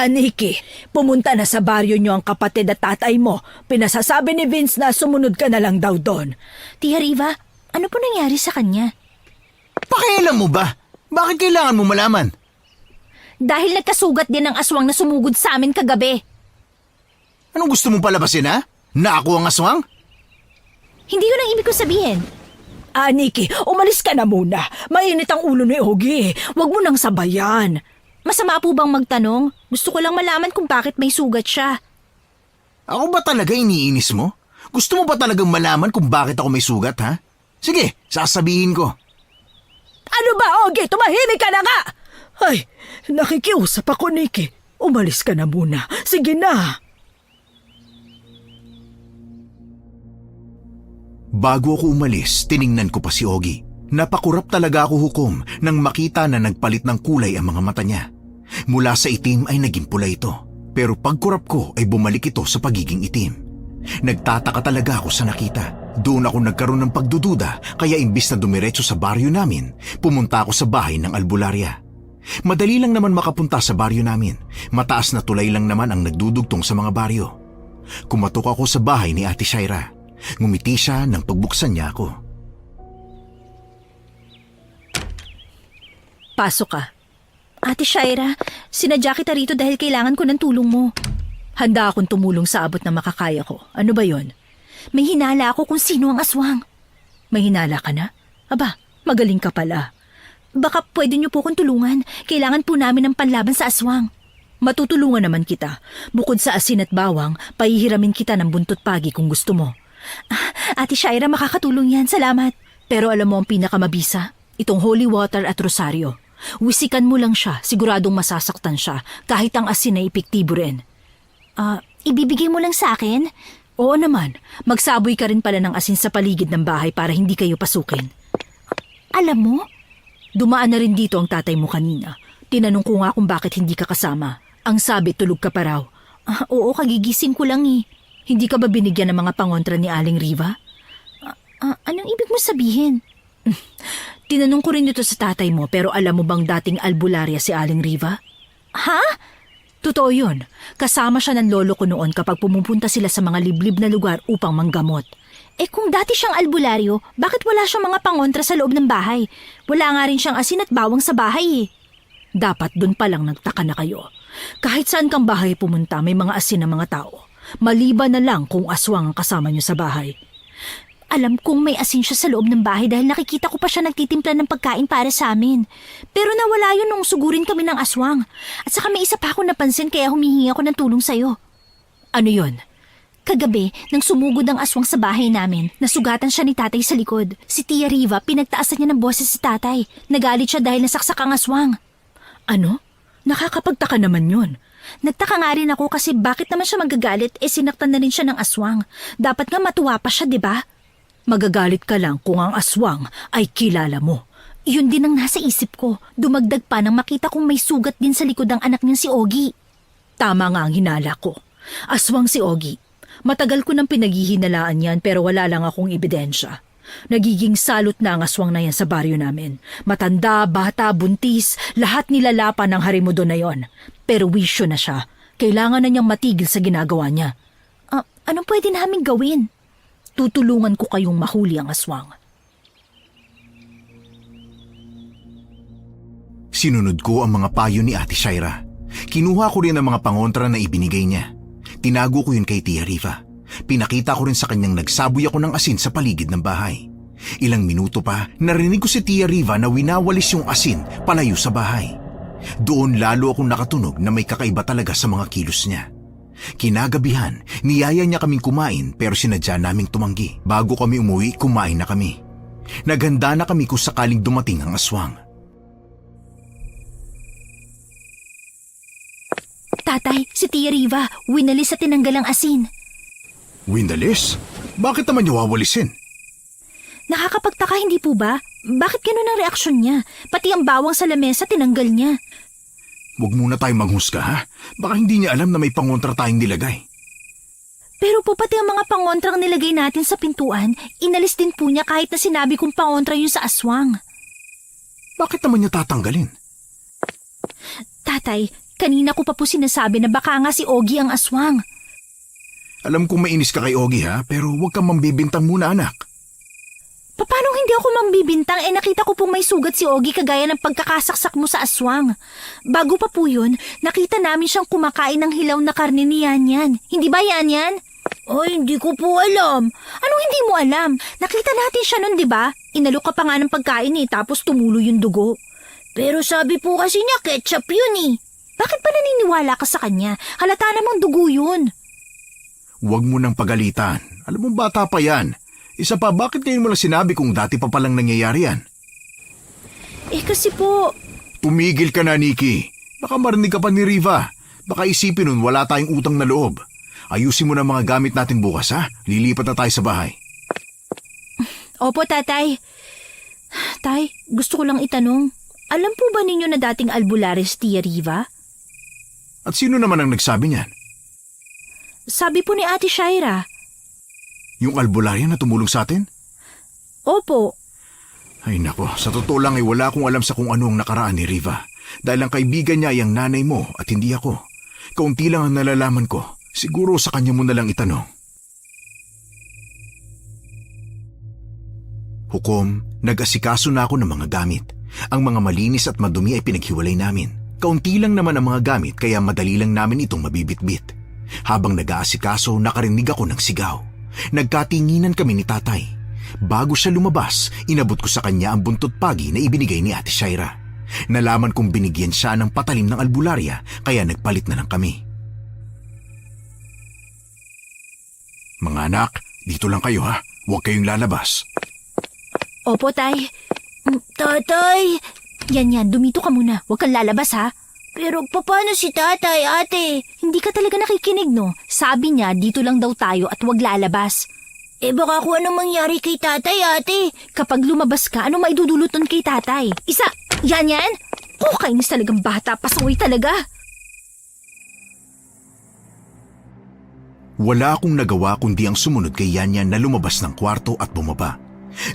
Nikki, pumunta na sa baryo niyo ang kapatid at tatay mo. Pinasasabi ni Vince na sumunod ka na lang daw doon. Tia Riva, ano po nangyari sa kanya? Pakialam mo ba? Bakit kailangan mo malaman? Dahil nagkasugat din ang aswang na sumugod sa amin kagabi. Anong gusto mong palabasin ha? Na ako ang aswang? Hindi yun ang ibig ko sabihin. Nikki, umalis ka na muna. Mainit ang ulo ni Ogie. Huwag mo nang sabayan. Masama po bang magtanong? Gusto ko lang malaman kung bakit may sugat siya. Ako ba talaga iniinis mo? Gusto mo ba talagang malaman kung bakit ako may sugat ha? Sige, sasabihin ko. Ano ba, Ogie? Tumahimik ka na nga! Ay, nakikiusap ako, Nikki. Umalis ka na muna. Sige na. Bago ako umalis, tiningnan ko pa si Ogie. Napakurap talaga ako hukom nang makita na nagpalit ng kulay ang mga mata niya. Mula sa itim ay naging pula ito. Pero pagkurap ko ay bumalik ito sa pagiging itim. Nagtataka talaga ako sa nakita. Doon ako nagkaroon ng pagdududa kaya imbis na dumiretso sa baryo namin, pumunta ako sa bahay ng albularya. Madali lang naman makapunta sa baryo namin. Mataas na tulay lang naman ang nagdudugtong sa mga baryo. Kumatok ako sa bahay ni Ate Shaira. Ngumiti siya nang pagbuksan niya ako. Pasok ka. Ate Shaira, sinadya kita rito dahil kailangan ko ng tulong mo. Handa akong tumulong sa abot na makakaya ko. Ano ba yon? May hinala ako kung sino ang aswang. May hinala ka na? Aba, Magaling ka pala. Baka pwede niyo po akong tulungan. Kailangan po namin ng panlaban sa aswang. Matutulungan naman kita. Bukod sa asin at bawang, pahihiramin kita ng buntot pagi kung gusto mo. Ate Shaira, makakatulong yan. Salamat. Pero alam mo ang pinakamabisa? Itong holy water at rosaryo. Wisikan mo lang siya, siguradong masasaktan siya, kahit ang asin ay epektibo rin. Ibibigay mo lang sa akin? Oo naman, magsaboy ka rin pala ng asin sa paligid ng bahay para hindi kayo pasukin. Alam mo, Dumaan na rin dito ang tatay mo kanina. Tinanong ko nga kung bakit hindi ka kasama. Ang sabi, tulog ka pa raw. Oo, kagigising ko lang eh. Hindi ka ba binigyan ng mga pangontra ni Aling Riva? Anong ibig mo sabihin? Tinanong ko rin ito sa tatay mo, pero alam mo bang dating albularya si Aling Riva? Ha? Totoo yun. Kasama siya ng lolo ko noon kapag pumupunta sila sa mga liblib na lugar upang manggamot. Kung dati siyang albularyo, bakit wala siyang mga pangontra sa loob ng bahay? Wala nga rin siyang asin at bawang sa bahay eh. Dapat dun pa lang nagtaka na kayo. Kahit saan kang bahay pumunta, may mga asin ng mga tao. Maliban na lang kung aswang ang kasama niyo sa bahay. Alam kong may asin siya sa loob ng bahay dahil nakikita ko pa siya nagtitimpla ng pagkain para sa amin. Pero nawala yun nung sugurin kami ng aswang. At saka may isa pa akong napansin kaya humihingi ako ng tulong sa'yo. Ano yun? Kagabi, nang sumugod ang aswang sa bahay namin, nasugatan siya ni tatay sa likod. Si Tia Riva, pinagtaasan niya ng boses si tatay. Nagalit siya dahil nasaksak ang aswang. Ano? Nakakapagtaka naman yun. Nagtaka nga rin ako kasi bakit naman siya magagalit sinaktan na rin siya ng aswang. Dapat nga matuwa pa siya, di ba? Magagalit ka lang kung ang aswang ay kilala mo. Yun din ang nasa isip ko. Dumagdag pa nang makita kong may sugat din sa likod ng anak niya si Ogie. Tama nga ang hinala ko. Aswang si Ogie. Matagal ko nang pinaghihinalaan yan pero wala lang akong ebidensya. Nagiging salot na ang aswang na yan sa baryo namin. Matanda, bata, buntis, lahat nilalapan ng harimudo na yon. Pero wisyo na siya. Kailangan na niyang matigil sa ginagawa niya. Anong pwede namin gawin? Tutulungan ko kayong mahuli ang aswang. Sinunod ko ang mga payo ni Ate Shaira. Kinuha ko rin ang mga pangontra na ibinigay niya. Tinago ko yun kay Tia Riva. Pinakita ko rin sa kanyang nagsaboy ako ng asin sa paligid ng bahay. Ilang minuto pa, narinig ko si Tia Riva na winawalis yung asin palayo sa bahay. Doon lalo akong nakatunog na may kakaiba talaga sa mga kilos niya. Kinagabihan, niyaya niya kaming kumain pero sinadya naming tumanggi. Bago kami umuwi, kumain na kami. Naghanda na kami kung sakaling dumating ang aswang. Tatay, si Tia Riva, winalis at tinanggal ang asin. Winalis? Bakit naman niya wawalisin? Nakakapagtaka, hindi po ba? Bakit ganun ang reaksyon niya? Pati ang bawang sa lamesa tinanggal niya. Huwag muna tayong manghusga ha. Baka hindi niya alam na may pangontra tayong nilagay. Pero po pati ang mga pangontrang nilagay natin sa pintuan, inalis din po niya kahit na sinabi kong pangontra yun sa aswang. Bakit naman niya tatanggalin? Tatay, kanina ko pa po sinasabi na baka nga si Ogie ang aswang. Alam kong mainis ka kay Ogie ha, pero huwag kang mambibintang muna anak. Paano hindi ako mambibintang nakita ko pong may sugat si Ogie kagaya ng pagkakasaksak mo sa aswang. Bago pa po yun, nakita namin siyang kumakain ng hilaw na karne ni Yanyan. Hindi ba Yanyan? Ay, hindi ko po alam. Anong hindi mo alam? Nakita natin siya nun, di ba? Inalok ka pa nga ng pagkain tapos tumulo yung dugo. Pero sabi po kasi niya ketchup yun Bakit pa naniniwala ka sa kanya? Halata namang dugo yun. Huwag mo nang pagalitan. Alam mo bata pa yan. Isa pa, bakit ngayon mo lang sinabi kung dati pa palang nangyayari yan? Kasi po... Tumigil ka na, Nikki. Baka marinig ka pa ni Riva. Baka isipin nun wala tayong utang na loob. Ayusin mo na mga gamit natin bukas ha. Lilipat na tayo sa bahay. Opo, tatay. Tay, gusto ko lang itanong. Alam po ba ninyo na dating albularyo Tia Riva? At sino naman ang nagsabi niyan? Sabi po ni Ate Shaira. Yung albularya na tumulong sa atin? Opo. Ay nako, sa totoo lang ay wala akong alam sa kung ano ang nakaraan ni Riva. Dahil ang kaibigan niya ay ang nanay mo at hindi ako. Kaunti lang ang nalalaman ko. Siguro sa kanya mo na lang itanong. Hukom, nag-asikaso na ako ng mga gamit. Ang mga malinis at madumi ay pinaghiwalay namin. Kaunti lang naman ang mga gamit kaya madali lang namin itong mabibitbit. Habang nag-aasikaso, nakarinig ako ng sigaw. Nagkatinginan kami ni tatay. Bago siya lumabas, inabot ko sa kanya ang buntot pagi na ibinigay ni Ate Shaira. Nalaman kong binigyan siya ng patalim ng albularya kaya nagpalit na lang kami. Mga anak, dito lang kayo ha. Huwag kayong lalabas. Opo, Tay. Tatay, Yan, dumito ka muna. Huwag kang lalabas, ha? pero paano si tatay, ate? Hindi ka talaga nakikinig, no? Sabi niya, dito lang daw tayo at huwag lalabas. Baka kung anong mangyari kay tatay, ate. Kapag lumabas ka, ano maidudulot nun kay tatay? Isa, yan! Oh, kainis talagang bata. Pasaway talaga. Wala akong nagawa kundi ang sumunod kay Yanyan na lumabas ng kwarto at bumaba.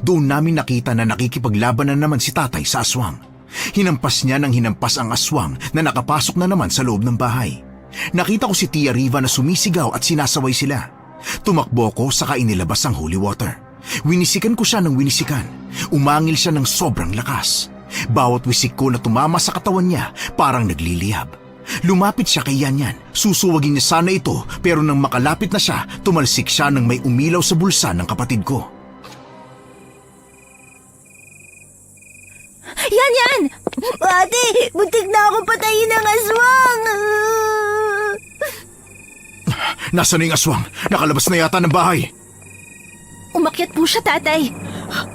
Doon namin nakita na nakikipaglaban na naman si tatay sa aswang. Hinampas niya ng hinampas ang aswang na nakapasok na naman sa loob ng bahay. Nakita ko si Tia Riva na sumisigaw at sinasaway sila. Tumakbo ko saka inilabas ang holy water. Winisikan ko siya ng winisikan. Umangil siya ng sobrang lakas. Bawat wisik ko na tumama sa katawan niya parang nagliliyab. Lumapit siya kay Yanyan. Susuwagin niya sana ito pero nang makalapit na siya, tumalsik siya ng may umilaw sa bulsa ng kapatid ko. Yan! Ate, buntik na akong patayin ng aswang. Nasaan na yung aswang? Nakalabas na yata ng bahay. Umakyat po siya, tatay.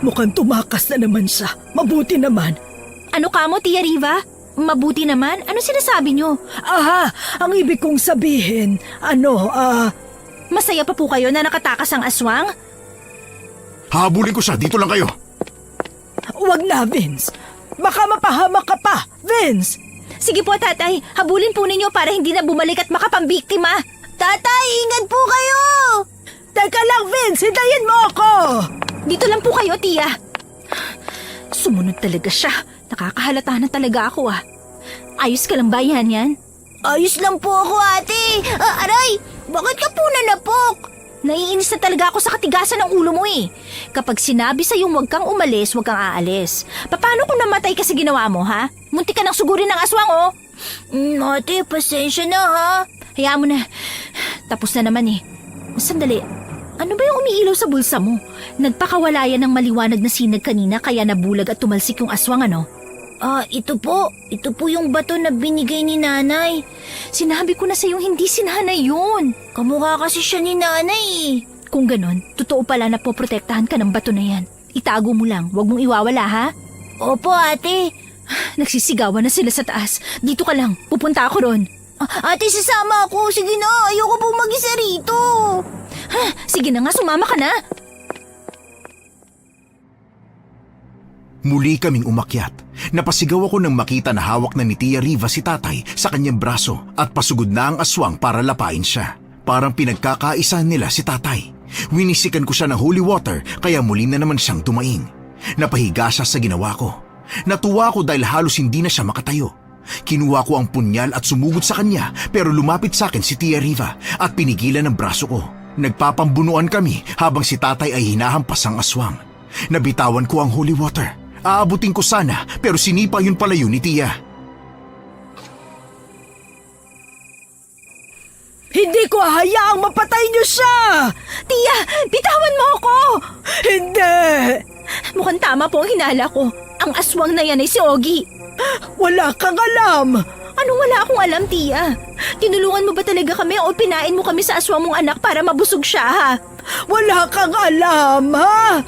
Mukhang tumakas na naman siya. Mabuti naman. Ano ka mo, Tia Riva? Mabuti naman? Ano sinasabi niyo? Aha, ang ibig kong sabihin, Masaya pa po kayo na nakatakas ang aswang? Habulin ko siya, dito lang kayo. wag na, Vince. Baka mapahamak ka pa, Vince. Sige po, tatay. Habulin po ninyo para hindi na bumalik at makapambiktima. Tatay, ingat po kayo. Teka lang, Vince, hintayin mo ako. Dito lang po kayo, Tia. Sumunod talaga siya. Nakakahalata na talaga ako, ah. Ayos ka lang ba, yan? Ayos lang po ako, ate. Aray, bakit ka po nanapok? Naiinis na talaga ako sa katigasan ng ulo mo, eh. Kapag sinabi sa'yong huwag kang umalis, huwag kang aalis. Paano kung namatay ka sa ginawa mo, ha? Munti ka nang sugurin ng aswang, oh. Ate, pasensya na, ha? Hayaan mo na. Tapos na naman, eh. Sandali. Ano ba yung umiilaw sa bulsa mo? Nagpakawalayan ng maliwanag na sinag kanina kaya nabulag at tumalsik yung aswang, ano? Ito po. Ito po yung bato na binigay ni nanay. Sinabi ko na sa'yong hindi si nanay yun. Kamukha kasi siya ni nanay, eh. Kung ganon, totoo pala na poprotektahan ka ng bato na yan. Itago mo lang, huwag mong iwawala, ha? Opo, ate. Nagsisigawan na sila sa taas. Dito ka lang, pupunta ako ron. Ate, sasama ako. Sige na, ayoko pong mag-isa rito. Sige na nga, sumama ka na. Muli kaming umakyat. Napasigaw ako nang makita na hawak na ni Tia Riva si tatay sa kanyang braso at pasugod na ang aswang para lapain siya. Parang pinagkakaisahan nila si tatay. Winisikan ko siya ng holy water kaya muli na naman siyang tumaing. Napahiga siya sa ginawa ko. Natuwa ko dahil halos hindi na siya makatayo. Kinuha ko ang punyal at sumugod sa kanya pero lumapit sa akin si Tia Riva at pinigilan ang braso ko. Nagpapambunuan kami habang si tatay ay hinahampas ang aswang. Nabitawan ko ang holy water. Aabutin ko sana pero sinipa yun pala yun ni Tia. Hindi ko hayaang mapatay niyo siya! Tia, bitawan mo ako! Hindi! Mukhang tama po ang hinala ko. Ang aswang na yan ay si Ogie. Wala kang alam! Anong wala akong alam, Tia? Tinulungan mo ba talaga kami o pinain mo kami sa aswang mong anak para mabusog siya, ha? Wala kang alam, ha?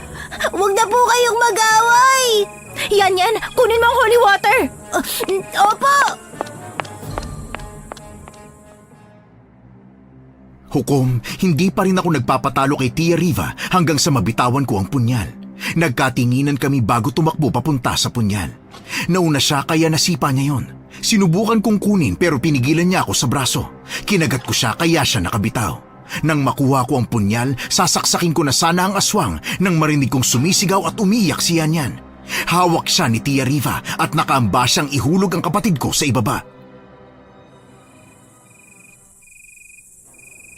Huwag na po kayong mag-away. Yan, kunin mo ang holy water. Opo. Hukom, hindi pa rin ako nagpapatalo kay Tia Riva hanggang sa mabitawan ko ang punyal. Nagkatinginan kami bago tumakbo papunta sa punyal. Nauna siya kaya nasipa niya yon. Sinubukan kong kunin pero pinigilan niya ako sa braso. Kinagat ko siya kaya siya nakabitaw. Nang makuha ko ang punyal, sasaksakin ko na sana ang aswang nang marinig kong sumisigaw at umiyak si Yanyan. Hawak siya ni Tia Riva at nakaamba siyang ihulog ang kapatid ko sa ibaba.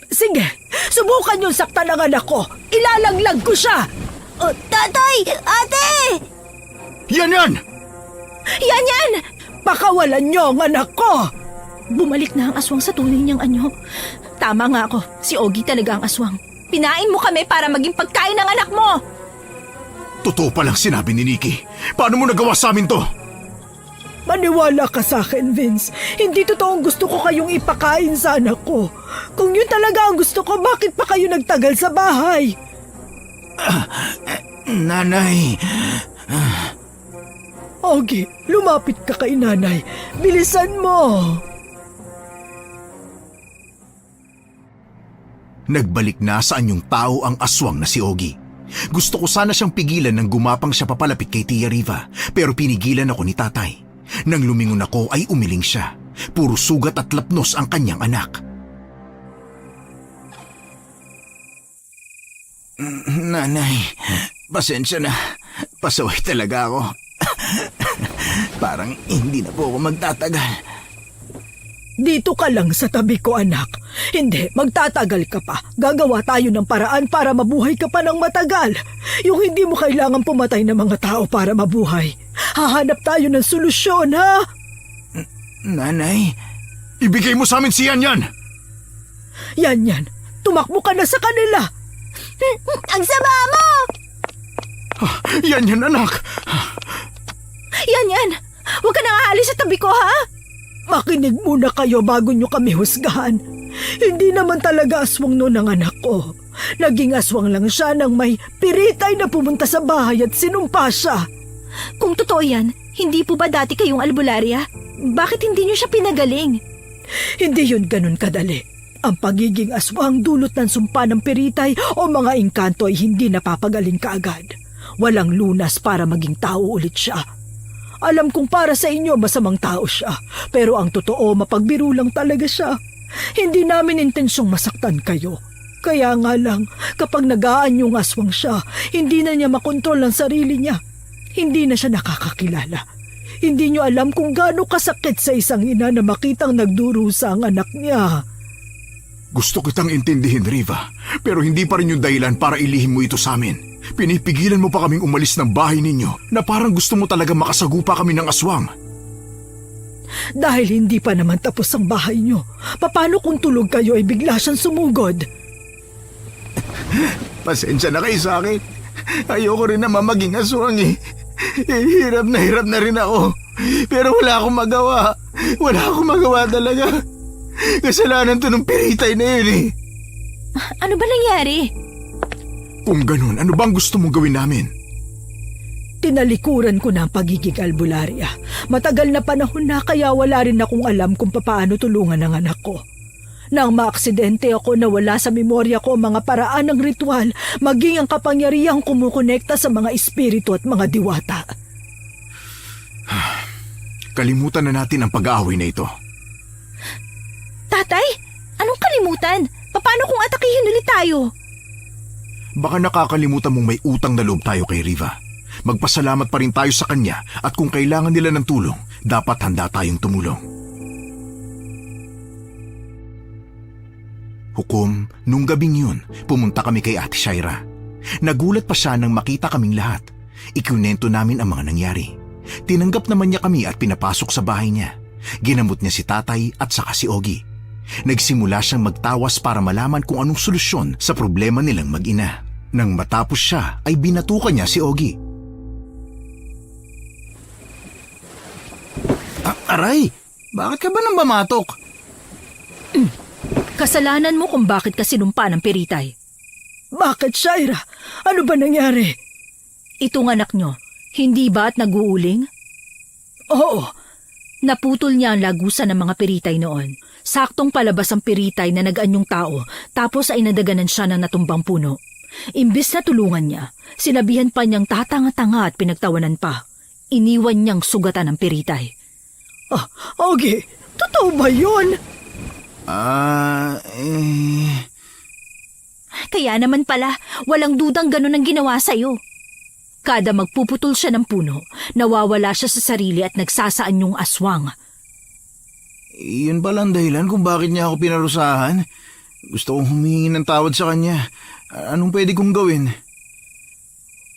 Sige, subukan yung saktan ng anak ko. Ilalaglag ko siya. Tatay! Ate! Yanyan! Yan! Pakawalan niyo ang anak ko. Bumalik na ang aswang sa tunay niyang anyo. Tama nga ako, si Ogie talaga ang aswang. Pinain mo kami para maging pagkain ng anak mo. Totoo palang sinabi ni Nikki. Paano mo nagawa sa amin to? Maniwala ka sa akin, Vince. Hindi totoong gusto ko kayong ipakain sa anak ko. Kung yun talaga ang gusto ko, bakit pa kayo nagtagal sa bahay? Nanay... Ogie, lumapit ka kay nanay. Bilisan mo! Nagbalik na sa anyong tao ang aswang na si Ogie. Gusto ko sana siyang pigilan nang gumapang siya papalapit kay Tia Riva, pero pinigilan ako ni tatay. Nang lumingon ako ay umiling siya. Puro sugat at lapnos ang kanyang anak. Nanay, pasensya na. Pasaway talaga ako. Parang hindi na po ako magtatagal. Dito ka lang sa tabi ko, anak. Hindi, magtatagal ka pa. Gagawa tayo ng paraan para mabuhay ka pa ng matagal. Yung hindi mo kailangan pumatay ng mga tao para mabuhay. Hahanap tayo ng solusyon, ha? Nanay, ibigay mo sa amin si Yan. Yan. Tumakbo ka na sa kanila. Ang sama mo! Yan, anak. Yan. Huwag ka nang aalis sa tabi ko, ha? Makinig muna kayo bago nyo kami husgahan. Hindi naman talaga aswang noon ang anak ko. Naging aswang lang siya nang may piritay na pumunta sa bahay at sinumpa siya. Kung totoo yan, hindi po ba dati kayong albularya? Bakit hindi niyo siya pinagaling? Hindi yun ganun kadali. Ang pagiging aswang dulot ng sumpa ng piritay o mga engkanto ay hindi napapagaling kaagad. Walang lunas para maging tao ulit siya. Alam kong para sa inyo masamang tao siya, pero ang totoo mapagbiro lang talaga siya. Hindi namin intensyong masaktan kayo. Kaya nga lang, kapag nagaan yung aswang siya, hindi na niya makontrol ang sarili niya. Hindi na siya nakakakilala. Hindi niyo alam kung gaano kasakit sa isang ina na makitang nagdurusa ang anak niya. Gusto kitang intindihin, Riva, pero hindi pa rin yung dahilan para ilihim mo ito sa amin. Pinipigilan mo pa kaming umalis ng bahay ninyo na parang gusto mo talaga makasagupa kami ng aswang. Dahil hindi pa naman tapos ang bahay niyo, paano kung tulog kayo ay bigla siyang sumugod? Pasensya na kayo sa akin. Ayoko rin naman maging aswang eh. Hirap na rin ako. Pero wala akong magawa. Wala akong magawa talaga. Kasalanan to ng piritay na yun eh. Ano ba nangyari? Kung ganun, ano bang gusto mong gawin namin? Tinalikuran ko na ang pagiging albularya. Matagal na panahon na kaya wala rin akong alam kung paano tulungan ang anak ko. Nang maaksidente ako nawala sa memorya ko ang mga paraan ng ritual, maging ang kapangyarihang kumukonekta sa mga espiritu at mga diwata. Kalimutan na natin ang pag-aaway na ito. Tatay, anong kalimutan? Paano kung atakihin ulit tayo? Baka nakakalimutan mong may utang na loob tayo kay Riva. Magpasalamat pa rin tayo sa kanya at kung kailangan nila ng tulong, dapat handa tayong tumulong. Hukom, nung gabing yun, pumunta kami kay Ate Shaira. Nagulat pa siya nang makita kaming lahat. Ikunento namin ang mga nangyari. Tinanggap naman niya kami at pinapasok sa bahay niya. Ginamot niya si tatay at saka si Ogie. Nagsimula siyang magtawas para malaman kung anong solusyon sa problema nilang mag-ina. Nang matapos siya ay binatukan niya si Ogie. Aray! Bakit ka ba nang bamatok? Kasalanan mo kung bakit ka sinumpa ng piritay. Bakit, Shaira? Ano ba nangyari? Itong anak nyo, hindi ba at nag-uuling? Oo. Naputol niya ang lagusan ng mga piritay noon. Saktong palabas ang piritay na nag-anyong tao, tapos ay nadaganan siya ng natumbang puno. Imbis na tulungan niya, sinabihan pa niyang tatanga-tanga at pinagtawanan pa. Iniwan niyang sugatan ng piritay. Ogie, totoo ba yun? Kaya naman pala, walang dudang ganun ang ginawa sa'yo. Kada magpuputol siya ng puno, nawawala siya sa sarili at nagsasaan yung aswang. Yun pala ang dahilan kung bakit niya ako pinarusahan. Gusto kong humingi ng tawad sa kanya. Anong pwede kong gawin?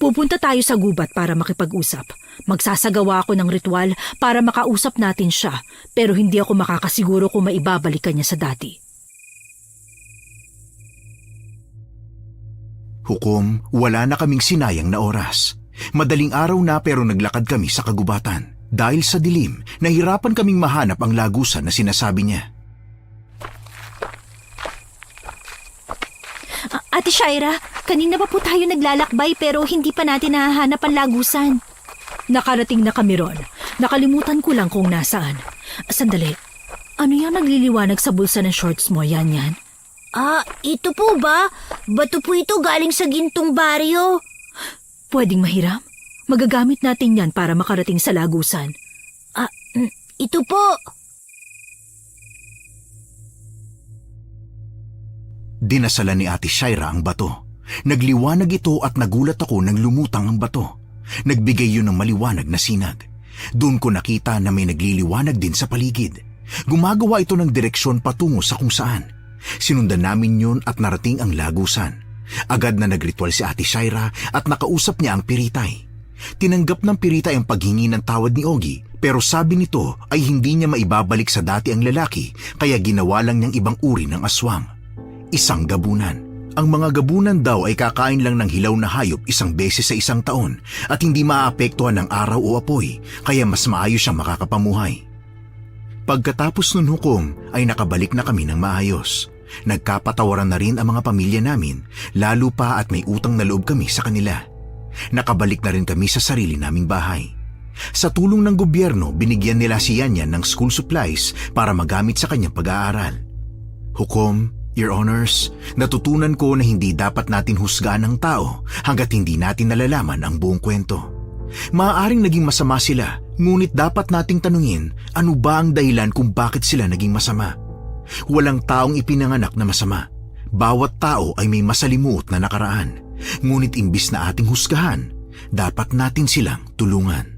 Pupunta tayo sa gubat para makipag-usap. Magsasagawa ako ng ritual para makausap natin siya, pero hindi ako makakasiguro kung maibabalikan niya sa dati. Hukom, wala na kaming sinayang na oras. Madaling araw na pero naglakad kami sa kagubatan. Dahil sa dilim, nahirapan kaming mahanap ang lagusan na sinasabi niya. Ate Shaira, kanina pa po tayo naglalakbay pero hindi pa natin nahahanap ang lagusan. Nakarating na kami ron. Nakalimutan ko lang kung nasaan. Sandali, ano yung nagliliwanag sa bulsa ng shorts mo, Yan Yan? Ito po ba? Bato po ito galing sa gintong baryo. Pwedeng mahiram? Magagamit natin yan para makarating sa lagusan. Ito po. Dinasala ni Ate Shaira ang bato. Nagliwanag ito at nagulat ako nang lumutang ang bato. Nagbigay yun ng maliwanag na sinag. Doon ko nakita na may nagliliwanag din sa paligid. Gumagawa ito ng direksyon patungo sa kung saan. Sinundan namin yun at narating ang lagusan. Agad na nagritual si Ate Shaira at nakausap niya ang piritay. Tinanggap ng piritay ang paghingi ng tawad ni Ogie, pero sabi nito ay hindi niya maibabalik sa dati ang lalaki kaya ginawa lang niyang ibang uri ng aswang. Isang gabunan. Ang mga gabunan daw ay kakain lang ng hilaw na hayop isang beses sa isang taon at hindi maaapektuhan ng araw o apoy kaya mas maayos siyang makakapamuhay. Pagkatapos nun hukom ay nakabalik na kami ng maayos. Nagkapatawaran na rin ang mga pamilya namin lalo pa at may utang na loob kami sa kanila. Nakabalik na rin kami sa sarili naming bahay. Sa tulong ng gobyerno, binigyan nila si Yan Yan ng school supplies para magamit sa kanyang pag-aaral. Hukom, Your Honors, natutunan ko na hindi dapat natin husgaan ang tao hanggat hindi natin nalalaman ang buong kwento. Maaaring naging masama sila, ngunit dapat nating tanungin ano ba ang dahilan kung bakit sila naging masama. Walang taong ipinanganak na masama. Bawat tao ay may masalimuot na nakaraan. Ngunit imbis na ating husgahan, dapat natin silang tulungan.